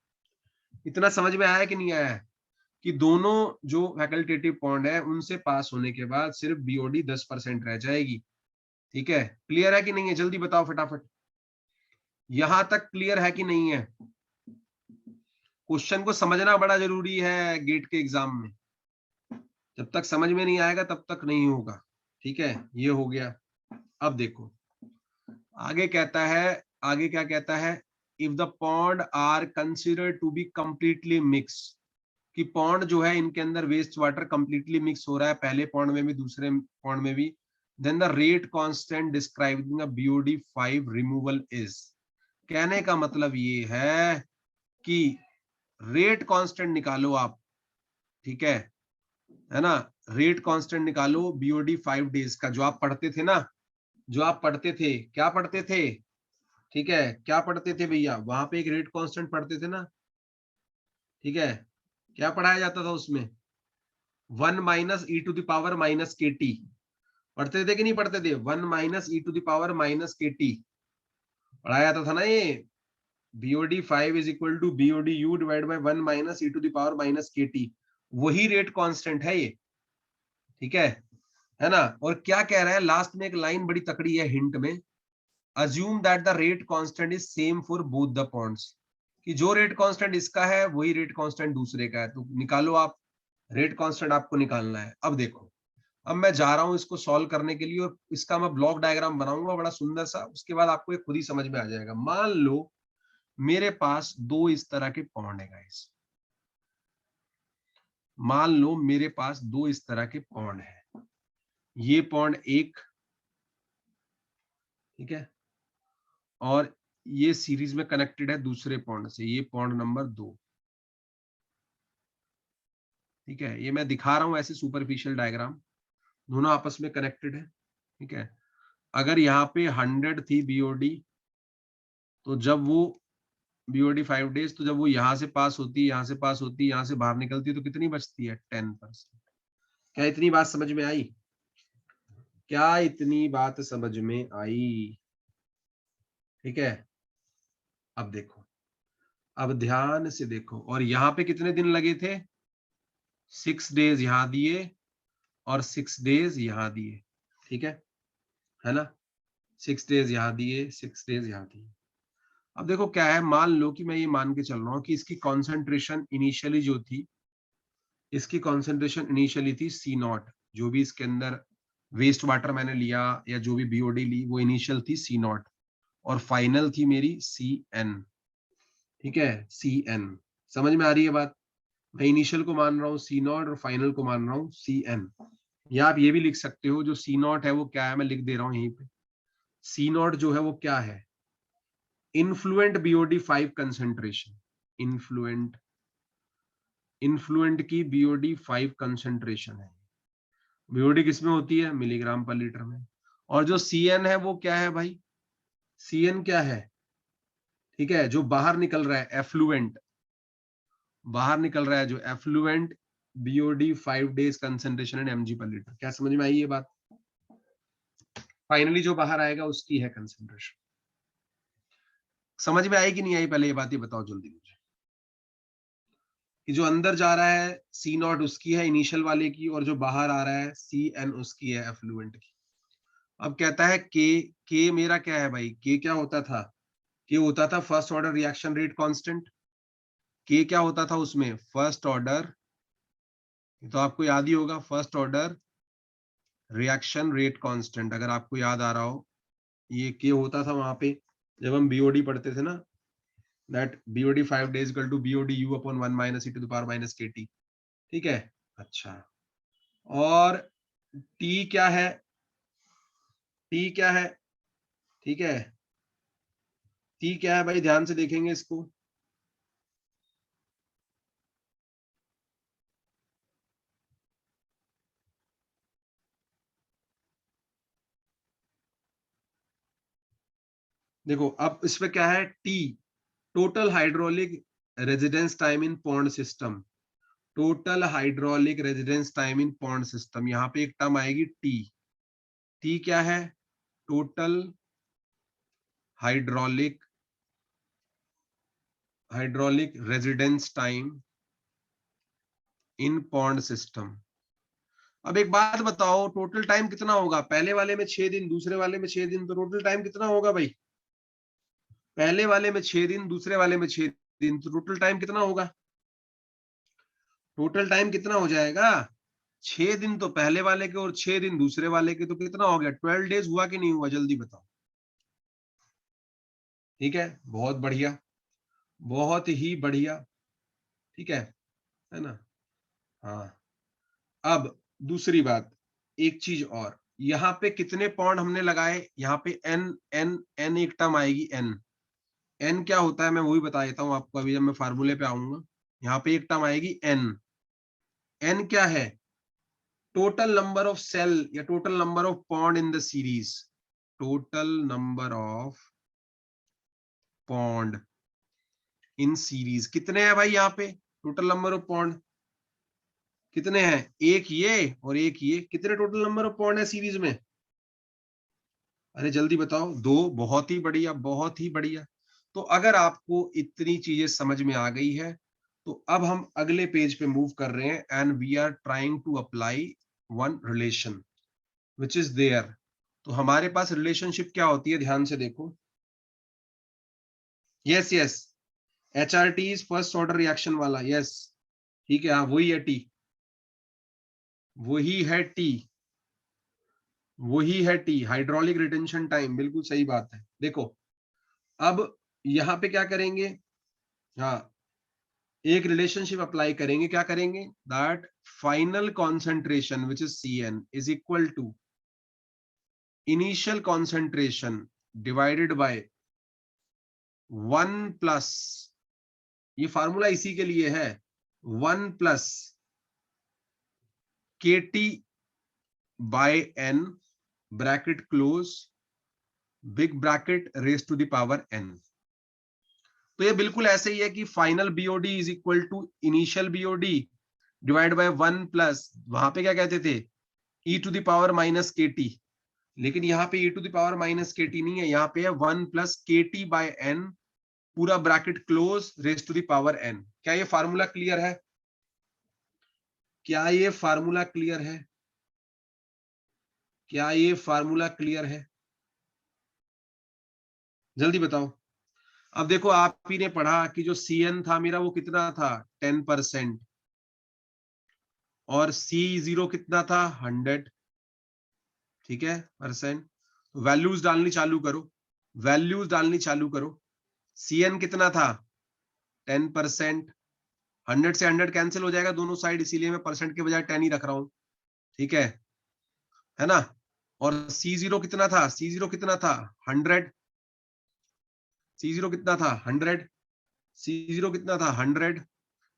इतना समझ में आया कि नहीं आया है, कि दोनों जो फैकल्टेटिव पॉन्ड है उनसे पास होने के बाद सिर्फ BOD 10% रह जाएगी। ठीक है, क्लियर है कि नहीं है, जल्दी बताओ फटाफट, यहां तक क्लियर है कि नहीं है। क्वेश्चन को समझना बड़ा जरूरी है गेट के एग्जाम में, जब तक समझ में नहीं आएगा तब तक नहीं होगा। ठीक है, ये हो गया। अब देखो आगे कहता है, आगे क्या कहता है, if the pond are considered to be completely mix, कि पॉन्ड जो है इनके अंदर वेस्ट वाटर कंप्लीटली मिक्स हो रहा है, पहले पॉन्ड में भी दूसरे पॉन्ड में भी, then the rate constant describing a BOD 5 removal is. कहने का मतलब ये है कि रेट कांस्टेंट निकालो आप, ठीक है ना, रेट कांस्टेंट निकालो BOD 5 days का, जो आप पढ़ते थे ना, जो आप पढ़ते थे, क्या पढ़ते थे, ठीक है, क्या पढ़ते थे भैया, वहां पे एक रेट कांस्टेंट पढ़ते थे ना, ठीक है, क्या पढ़ाया जाता था उसमें, 1 - e⁻ पढ़ते थे कि नहीं पढ़ते थे, 1 - e⁻ पढ़ाया जाता था ना ये। BOD 5 is equal to BODU divide by 1 - e⁻ वही रेट कांस्टेंट है ये, ठीक है ना। और क्या कह रहा है लास्ट में, एक लाइन बड़ी तकड़ी है हिंट में, assume that the rate constant is same for both the ponds, कि जो रेट कांस्टेंट इसका है वही रेट कांस्टेंट दूसरे का है, तो निकालो आप, रेट कांस्टेंट आपको निकालना है। अब देखो, अब मैं जा रहा हूं इसको सॉल्व करने के लिए, और इसका मैं ब्लॉक डायग्राम बनाऊंगा बड़ा सुंदर सा, उसके बाद आपको ये खुद ही समझ में आ जाएगा। मान लो मेरे पास 2 इस तरह के पॉन्ड है गाइस, मान लो मेरे पास 2 इस तरह के पॉन्ड है, ये पॉन्ड 1, ठीक है, और ये सीरीज में कनेक्टेड है दूसरे पॉन्ड से, ये पॉन्ड नंबर 2, ठीक है। ये मैं दिखा रहा हूं ऐसे सुपरफिशियल डायग्राम, दोनों आपस में कनेक्टेड है, ठीक है। अगर यहाँ पे 100 थी BOD, तो जब वो BOD 5 days, तो जब वो यहाँ से पास होती, यहाँ से पास होती, यहाँ से बाहर निकलती, तो कितनी बचती है, 10%। क्या इतनी बात समझ में आई, क्या इतनी बात समझ में आई? ठीक है, अब देखो, अब ध्यान से देखो, और यहाँ पे कितने दिन लगे थे? 6 डेज यहाँ दिए और 6 डेज यहाँ दिए, ठीक है ना? 6 डेज यहाँ दिए, 6 डेज यहाँ दिए। अब देखो क्या है, मान लो कि मैं ये मान के चल रहा हूँ कि इसकी कॉन्सेंट्रेशन इनिशियली जो थी, इसकी कॉन्सेंट्रेशन इनिशियली थी C0, जो भी इसके अंदर वेस्ट वाटर मैंने लिया या जो भी बीओडी ली वो इनिशियल थी C0, और फाइनल थी मेरी CN, ठीक है, CN। समझ में आ रही है बात? मैं इनिशियल को मान रहा हूँ C0 और फाइनल को मान रहा हूँ CN। या आप ये भी लिख सकते हो, जो C0 है वो क्या है, मैं लिख दे रहा हूँ यहीं पे। C0 जो है वो क्या है? इन्फ्लुएंट BOD 5 कंसेंट्रेशन, इन्फ्लुएंट की BOD 5 कंसेंट्रेशन है। BOD किसमें होती है? मिलीग्राम पर लीटर में। और जो CN है वो क्या है भाई? CN क्या है? ठीक है, जो बाहर निकल रहा है, एफ्लुएंट, बाहर निकल रहा है जो effluent BOD 5 days concentration in mg per litre. क्या समझ में आई ये बात? फाइनली जो बाहर आएगा उसकी है कंसेंट्रेशन। समझ में आई कि नहीं आई? पहले ये बात ही बताओ जल्दी मुझे, कि जो अंदर जा रहा है C0 उसकी है इनिशियल वाले की, और जो बाहर आ रहा है CN उसकी है एफ्लुएंट की। अब कहता है K मेरा क्या है भाई? K क्या होता था? K होता था first order reaction rate constant. K क्या होता था उसमें? फर्स्ट ऑर्डर, तो आपको याद ही होगा, first order reaction rate constant, अगर आपको याद आ रहा हो, ये K होता था वहां पे जब हम BOD पढ़ते थे ना, that BOD 5 days equal to BOD U upon 1 minus e to the power minus KT, ठीक है? अच्छा, और T क्या है? T क्या है? ठीक है, T क्या है भाई? ध्यान से देखेंगे इसको। देखो अब इसमें क्या है? T, total hydraulic residence time in pond system, total hydraulic residence time in pond system. यहाँ पे एक टर्म आएगी T क्या है? Total hydraulic residence time in pond system. अब एक बात बताओ, टोटल टाइम कितना होगा? पहले वाले में 6 दिन, दूसरे वाले में 6 दिन, तो टोटल टाइम कितना होगा भाई? पहले वाले में 6 दिन, दूसरे वाले में 6 दिन, तो टोटल टाइम कितना होगा? टोटल टाइम कितना हो जाएगा? 6 दिन तो पहले वाले के और 6 दिन दूसरे वाले के, तो कितना हो गया? 12 डेज हुआ कि नहीं हुआ? जल्दी बताओ। ठीक है, बहुत बढ़िया, बहुत ही बढ़िया, ठीक है ना? हाँ, अब दूसरी बात, एक चीज और, यहाँ पे कितने पॉन्ड हमने लगाए? यहाँ पे एन एन एन एक टर्म आएगी, एन। एन क्या होता है मैं वही बता देता हूँ आपको अभी जब मैं फार्मूले पे आऊंगा। यहाँ पे एक टर्म आएगी एन। एन क्या है? टोटल नंबर ऑफ सेल या total number of pond in the series, total number of pond in series. कितने हैं भाई यहाँ पे टोटल नंबर ऑफ पॉन्ड? कितने हैं? एक ये और एक ये। कितने टोटल नंबर ऑफ पॉन्ड है सीरीज में? अरे जल्दी बताओ। दो। बहुत ही बढ़िया, बहुत ही बढ़िया। तो अगर आपको इतनी चीजें समझ में आ गई है, तो अब हम अगले पेज पे मूव कर रहे हैं, and we are trying to apply one relation which is there. तो हमारे पास रिलेशनशिप क्या होती है? ध्यान से देखो। Yes yes, HRT is first order reaction वाला। यस, ठीक है, हाँ वही है टी, वही है टी, वही है टी, हाइड्रोलिक रिटेंशन टाइम। बिल्कुल सही बात है। देखो अब यहाँ पे क्या करेंगे? हाँ, एक रिलेशनशिप अप्लाई करेंगे। क्या करेंगे? That final concentration which is CN is equal to initial concentration divided by 1 plus, ये फार्मूला इसी के लिए है, 1 plus KT by N, bracket close, big bracket raise to the power N। तो ये बिल्कुल ऐसे ही है कि final BOD is equal to initial BOD divide by 1 plus, वहां पे क्या कहते थे? E to the power minus KT, लेकिन यहाँ पे e to the power minus K T नहीं है, यहाँ पे है 1 plus K T by N, पूरा bracket close, raise to the power N. क्या ये फार्मूला क्लियर है? क्या ये फार्मूला क्लियर है? क्या ये फार्मूला क्लियर है? जल्दी बताओ। अब देखो, आप ही ने पढ़ा कि जो सी एन था मेरा वो कितना था, 10%, और सी जीरो कितना था, 100, ठीक है, परसेंट। वैल्यूज डालनी चालू करो, वैल्यूज डालनी चालू करो। सी एन कितना था, 10%। 100 से 100 कैंसिल हो जाएगा दोनों साइड, इसीलिए मैं परसेंट के बजाय 10 ही रख रहा हूं, ठीक है ना। और सी जीरो कितना था, सी जीरो कितना था, 100। सी जीरो कितना था, 100। सी जीरो कितना था, 100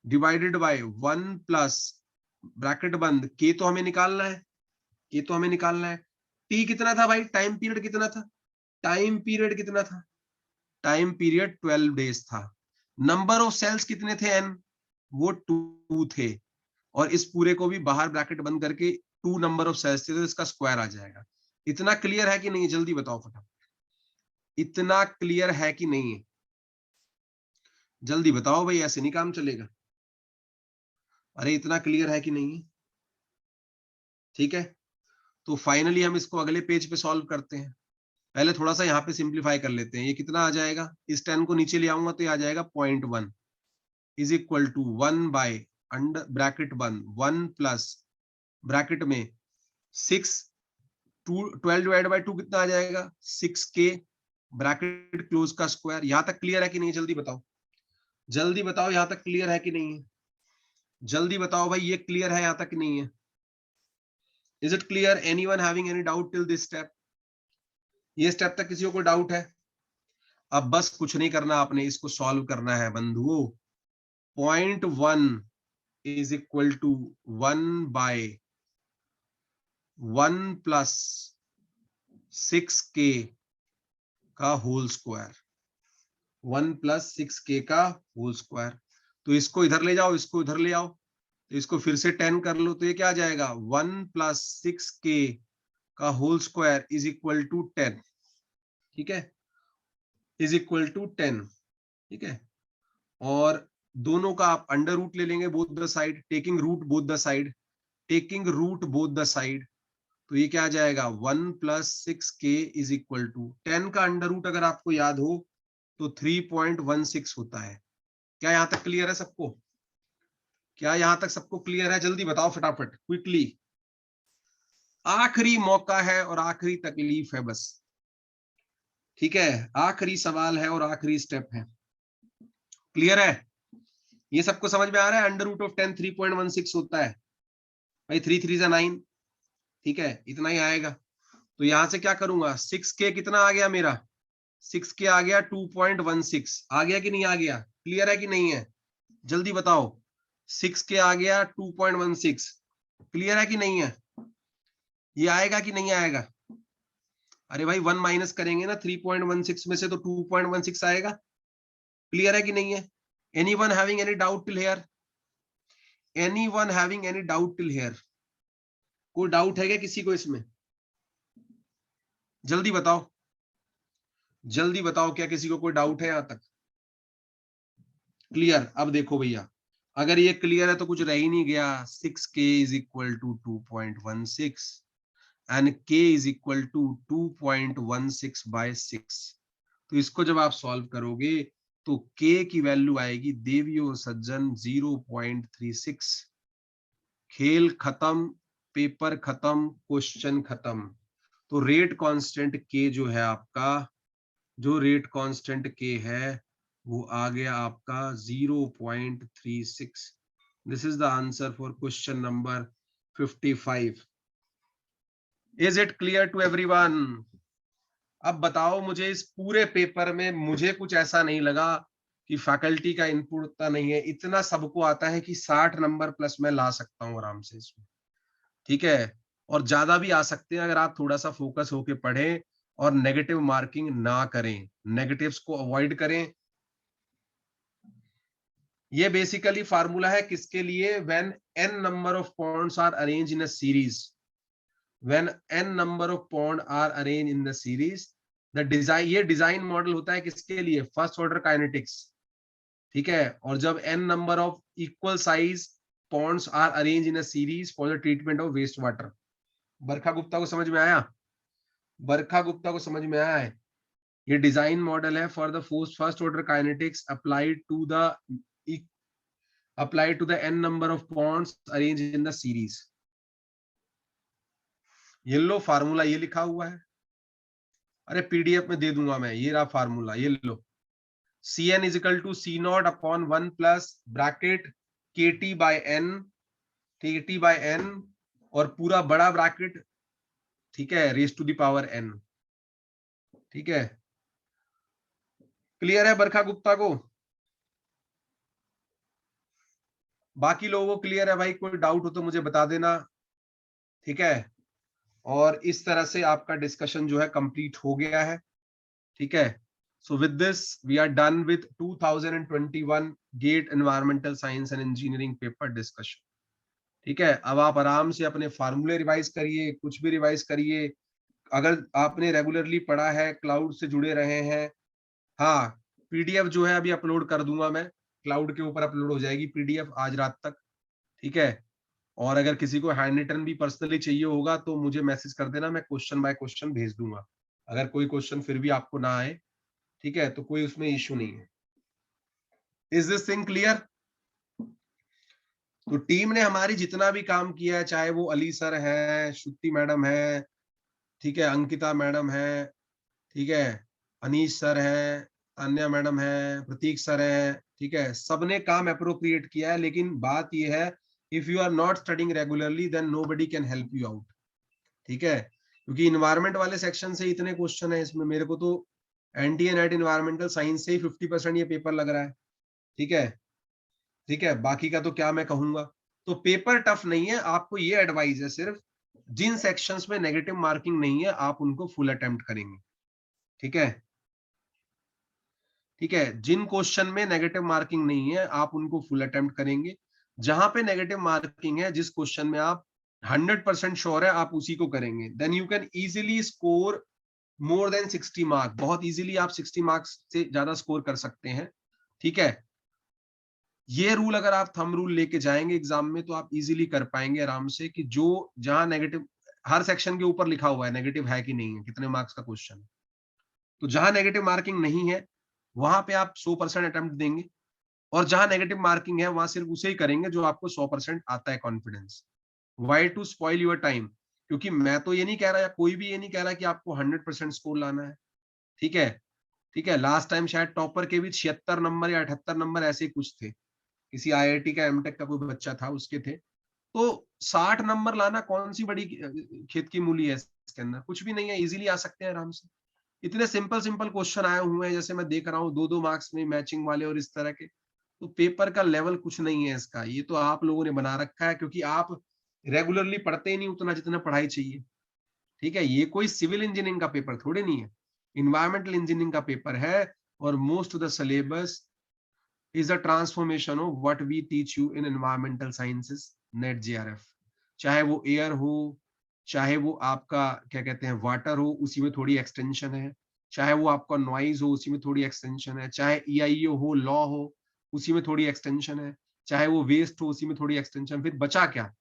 डिवाइडेड बाय 1 प्लस ब्रैकेट बंद, के तो हमें निकालना है, के तो हमें निकालना है। टी कितना था भाई, टाइम पीरियड कितना था, टाइम पीरियड कितना था, टाइम पीरियड 12 डेज था। नंबर ऑफ सेल्स कितने थे, एन, वो 2 थे। और इस पूरे को भी बाहर ब्रैकेट बंद करके 2 नंबर ऑफ सेल्स थे, तो इसका स्क्वायर आ जाएगा। इतना क्लियर है कि नहीं, जल्दी बताओ फटाफट। इतना क्लियर है कि नहीं है, जल्दी बताओ भाई, ऐसे नहीं काम चलेगा। अरे इतना क्लियर है कि नहीं है, ठीक है। तो फाइनली हम इसको अगले पेज पे सॉल्व करते हैं। पहले थोड़ा सा यहाँ पे सिंप्लीफाई कर लेते हैं। ये कितना आ जाएगा, इस 10 को नीचे ले आऊंगा तो ये आ जाएगा 0.1 is equal to 1 by under bracket 1 plus bracket में 6, 12 डिवाइड बाय 2 कितना आ जाएगा, 6k ब्रैकेट क्लोज का स्क्वायर। यहां तक क्लियर है कि नहीं, जल्दी बताओ, जल्दी बताओ, यहां तक क्लियर है कि नहीं है, जल्दी बताओ भाई, ये क्लियर है यहां तक कि नहीं है? Is it clear? Anyone having any doubt till this step? ये स्टेप तक किसी को डाउट है? अब बस कुछ नहीं करना, आपने इसको सॉल्व करना है बंधुओं। 0.1 is equal to 1 by 1 plus 6k का होल स्क्वायर, 1 प्लस 6k का होल स्क्वायर। तो इसको इधर ले जाओ, इसको इधर ले आओ, तो इसको फिर से 10 कर लो, तो ये क्या आ जाएगा, 1 प्लस 6k का whole square is equal to 10, ठीक है, इज इक्वल टू 10, ठीक है। और दोनों का आप अंडर रूट ले लेंगे both the side, taking root both the side, taking root both the side. तो ये क्या आ जाएगा, 1 plus 6k is equal to 10 का अंडर रूट अगर आपको याद हो तो 3.16 होता है। क्या यहां तक क्लियर है सबको? क्या यहां तक सबको क्लियर है? जल्दी बताओ फटाफट, क्विकली। आखिरी मौका है और आखिरी तकलीफ है बस, ठीक है, आखिरी सवाल है और आखिरी स्टेप है। क्लियर है? ये सबको समझ में आ रहा है? अंडर रूट ऑफ 10 3.16 होता है भाई, 3 3 9, ठीक है, इतना ही आएगा। तो यहां से क्या करूंगा, 6k कितना आ गया मेरा, 6k आ गया 2.16, आ गया कि नहीं आ गया, क्लियर है कि नहीं है, जल्दी बताओ। 6k आ गया 2.16, क्लियर है कि नहीं है? ये आएगा कि नहीं आएगा? अरे भाई 1 माइनस करेंगे ना 3.16 में से तो 2.16 आएगा। क्लियर है कि नहीं है? Anyone having any doubt till here? Anyone having any doubt till here? कोई डाउट है क्या किसी को इसमें? जल्दी बताओ, जल्दी बताओ, क्या किसी को कोई डाउट है यहां तक? क्लियर? अब देखो भैया, अगर ये क्लियर है तो कुछ रह ही नहीं गया। 6k is equal to 2.16 and k is equal to 2.16 by 6। तो इसको जब आप सॉल्व करोगे तो k की वैल्यू आएगी देवियों सज्जन 0.36। खेल खत्म, पेपर खत्म, क्वेश्चन खत्म। तो रेट कांस्टेंट k जो है आपका, जो रेट कांस्टेंट k है वो आ गया आपका 0.36। This is the answer for question number 55। Is it clear to everyone? अब बताओ मुझे, इस पूरे पेपर में मुझे कुछ ऐसा नहीं लगा कि फैकल्टी का इनपुट उतना नहीं है। इतना सबको आता है कि 60 नंबर प्लस मैं ला सकता हूँ आराम से इसमें, ठीक है। और ज्यादा भी आ सकते हैं अगर आप थोड़ा सा फोकस होके पढ़ें और नेगेटिव मार्किंग ना करें, नेगेटिव्स को अवॉइड करें। ये बेसिकली फार्मूला है किसके लिए, when n number of points are arrange in a series. When n number of pond are arrange in the series the design, ये डिजाइन मॉडल होता है किसके लिए, फर्स्ट ऑर्डर काइनेटिक्स, ठीक है। और जब n number of equal size ponds are arrange in a series for the treatment of waste water. Barkha Gupta को समझ में आया, बरखा गुप्ता को समझ में आया है। ये डिजाइन मॉडल है for the first order kinetics applied to the n number of bonds arranged in the series। ये लो फार्मूला, ये लिखा हुआ है, अरे पीडीएफ में दे दूंगा मैं, ये रहा फार्मूला, ये लो। Cn is equal to C not upon 1 plus bracket KT by n, KT by n और पूरा बड़ा ब्रैकेट, ठीक है, raise to the power n, ठीक है। क्लियर है बरखा गुप्ता को, बाकी लोगों को क्लियर है भाई? कोई डाउट हो तो मुझे बता देना, ठीक है। और इस तरह से आपका डिस्कशन जो है कंप्लीट हो गया है, ठीक है। So with this we are done with 2021 GATE environmental science and engineering paper discussion, ठीक है। अब आप आराम से अपने फार्मूले रिवाइज करिए, कुछ भी रिवाइज करिए। अगर आपने रेगुलरली पढ़ा है, क्लाउड से जुड़े रहे हैं, हाँ, पीडीएफ जो है अभी अपलोड कर दूंगा मैं, क्लाउड के ऊपर अपलोड हो जाएगी पीडीएफ आज रात तक, ठीक है। और अगर किसी को हैंड रिटन भी पर्सनली चाहिए होगा तो मुझे मैसेज कर देना, मैं क्वेश्चन बाय क्वेश्चन भेज दूंगा। अगर कोई क्वेश्चन फिर भी आपको ना आए, ठीक है, तो कोई उसमें इश्यू नहीं है। Is this thing clear? तो टीम ने हमारी जितना भी काम किया है, चाहे वो अली सर है, श्रुति मैडम है, ठीक है, अंकिता मैडम है, ठीक है, अनीश सर है, तान्या मैडम है, प्रतीक सर है, ठीक है, सबने काम अप्रोप्रिएट किया है। लेकिन बात यह है, if you are not studying regularly then nobody can help you out, ठीक है। क्योंकि इन्वायरमेंट वाले सेक्शन से इतने क्वेश्चन है इसमें, मेरे को तो एनटी एंड इन्वायरमेंटल साइंस से ही 50% ये पेपर लग रहा है, ठीक है, ठीक है। बाकी का तो क्या मैं कहूंगा। तो पेपर टफ नहीं है, आपको ये एडवाइस है सिर्फ, जिन सेक्शंस में नेगेटिव मार्किंग नहीं है आप उनको फुल अटेम्प्ट करेंगे, ठीक है, ठीक है। जिन क्वेश्चन में नेगेटिव मार्किंग नहीं है आप उनको फुल अटेम्प्ट करेंगे। जहां पे नेगेटिव मार्किंग है, जिस क्वेश्चन में आप 100% श्योर है, आप उसी को करेंगे। Then you can easily score more than 60 mark, बहुत इजीली आप 60 मार्क्स से ज्यादा स्कोर कर सकते हैं, ठीक है। ये रूल अगर आप थंब रूल लेके जाएंगे एग्जाम में तो आप इजीली कर पाएंगे आराम से, कि जो जहां नेगेटिव, हर सेक्शन के ऊपर लिखा हुआ है नेगेटिव है कि नहीं है, कितने मार्क्स का क्वेश्चन है। तो जहां नेगेटिव मार्किंग नहीं है वहां पे आप 100% अटेम्प्ट देंगे, और जहां नेगेटिव मार्किंग है वहां सिर्फ उसे ही करेंगे जो आपको 100% आता है confidence. Why to spoil your time? क्योंकि मैं तो ये नहीं कह रहा, या कोई भी ये नहीं कह रहा कि आपको 100% स्कोर लाना है, ठीक है, ठीक है। लास्ट टाइम शायद टॉपर के भी 76 नंबर या 78 नंबर ऐसे ही कुछ थे, किसी आईआईटी का एमटेक का कोई बच्चा था उसके थे। तो 60 नंबर लाना कौन सी बड़ी खेत की मूली है, इसके अंदर कुछ भी नहीं है, इजीली आ सकते हैं आराम से। इतने सिंपल सिंपल क्वेश्चन आए हुए हैं, जैसे मैं देख रहा हूँ 2-2 मार्क्स में मैचिंग वाले और इस तरह के। तो पेपर का लेवल कुछ नहीं है इसका, ये तो आप लोगों ने बना रखा है क्योंकि आप रेगुलरली पढ़ते ही नहीं उतना जितना पढ़ाई चाहिए, ठीक है। ये कोई सिविल इंजीनियरिंग का पेपर थोड़े नहीं है, इन्वायरमेंटल इंजीनियरिंग का पेपर है। और most of the syllabus is a transformation of what we teach you in environmental sciences net JRF. चाहे वो एयर हो, चाहे वो आपका क्या कहते हैं वाटर हो, उसी में थोड़ी एक्सटेंशन है, चाहे वो आपका नॉइज हो, उसी में थोड़ी एक्सटेंशन है, चाहे ईआईओ हो, लॉ हो, उसी में थोड़ी एक्सटेंशन है, चाहे वो वेस्ट हो, उसी में थोड़ी एक्सटेंशन। फिर बचा क्या?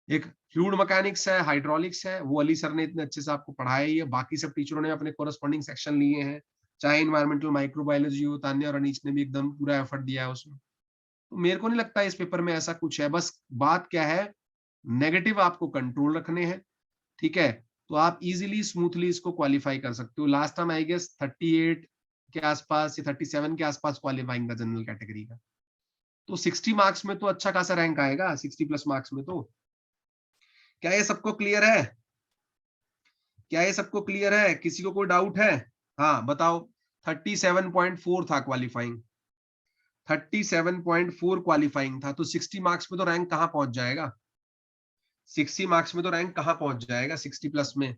एक फ्लूइड मैकेनिक्स है, हाइड्रोलिक्स है, वो अली सर ने इतने अच्छे से आपको पढ़ाया ही है, बाकी सब टीचरों ने अपने कोरस्पॉन्डिंग सेक्शन लिए हैं। चाहे इन्वायरमेंटल माइक्रोबायोलॉजी हो, तान्या और अनीश ने भी एकदम पूरा एफर्ट दिया है उसमें। तो मेरे को नहीं लगता इस पेपर में ऐसा कुछ है। बस बात क्या है, नेगेटिव आपको कंट्रोल रखने हैं, ठीक है। तो आप इजीली स्मूथली इसको क्वालिफाई कर सकते हो। लास्ट टाइम आई गेस 38 के आसपास या 37 के आसपास क्वालिफाइंग था जनरल कैटेगरी का। तो 60 मार्क्स में तो अच्छा खासा रैंक आएगा, 60 प्लस मार्क्स में। तो क्या ये सबको क्लियर है? क्या ये सबको क्लियर है? किसी को कोई डाउट है? हाँ बताओ। 37.4 था क्वालिफाइंग, 37.4 क्वालिफाइंग था, तो 60 मार्क्स में तो रैंक कहां पहुंच जाएगा? 60 मार्क्स में तो रैंक कहां पहुंच जाएगा 60 प्लस में,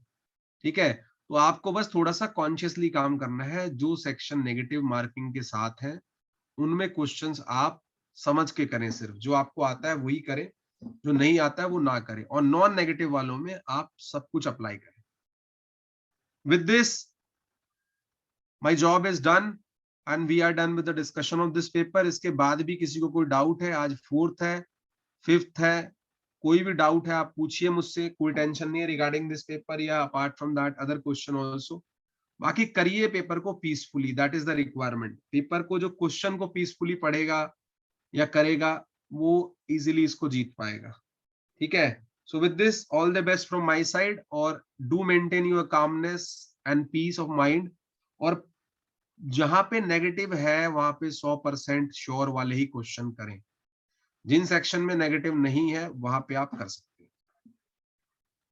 ठीक है। तो आपको बस थोड़ा सा कॉन्शियसली काम करना है, जो सेक्शन नेगेटिव मार्किंग के साथ है उनमें क्वेश्चंस आप समझ के करें, सिर्फ जो आपको आता है वही करें। जो नहीं आता है वो ना करें, और नॉन नेगेटिव वालों में आप सब कुछ अप्लाई करें। With this my job is done and we are done with the discussion of this paper. इसके बाद भी किसी को कोई डाउट है, आज 4th है, 5th है, कोई भी डाउट है आप पूछिए मुझसे, कोई टेंशन नहीं है रिगार्डिंग दिस पेपर या apart from that other question also. बाकी करिए पेपर को peacefully, that is the requirement. Paper को जो क्वेश्चन को पीसफुली पढ़ेगा या करेगा वो इजीली इसको जीत पाएगा। ठीक है, so with this all the best from my side, और do maintain your calmness and peace of mind. और जहां पे नेगेटिव है वहां पे 100% श्योर वाले ही क्वेश्चन करें। जिन सेक्शन में नेगेटिव नहीं है वहां पे आप कर सकते हैं।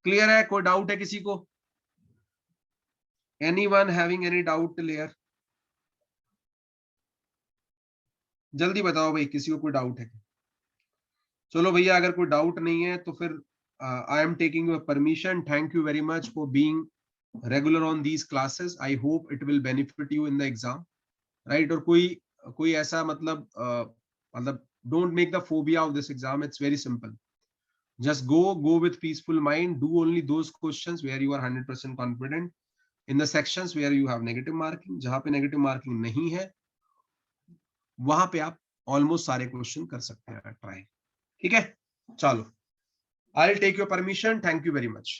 क्लियर है? कोई डाउट है किसी को? Anyone having any doubt till here? जल्दी बताओ भाई, किसी को कोई डाउट है? चलो भैया, अगर कोई डाउट नहीं है तो फिर I am taking your permission. Thank you very much for being regular on these classes. I hope it will benefit you in the exam, right? और कोई ऐसा मतलब don't make the phobia of this exam, it's very simple. Just go with peaceful mind. Do only those questions where you are 100% confident. In the sections where you have negative marking, जहां पे negative marking नहीं है वहां पे आप almost सारे question कर सकते हैं ट्राई। ठीक है, चलो, I'll take your permission. Thank you very much.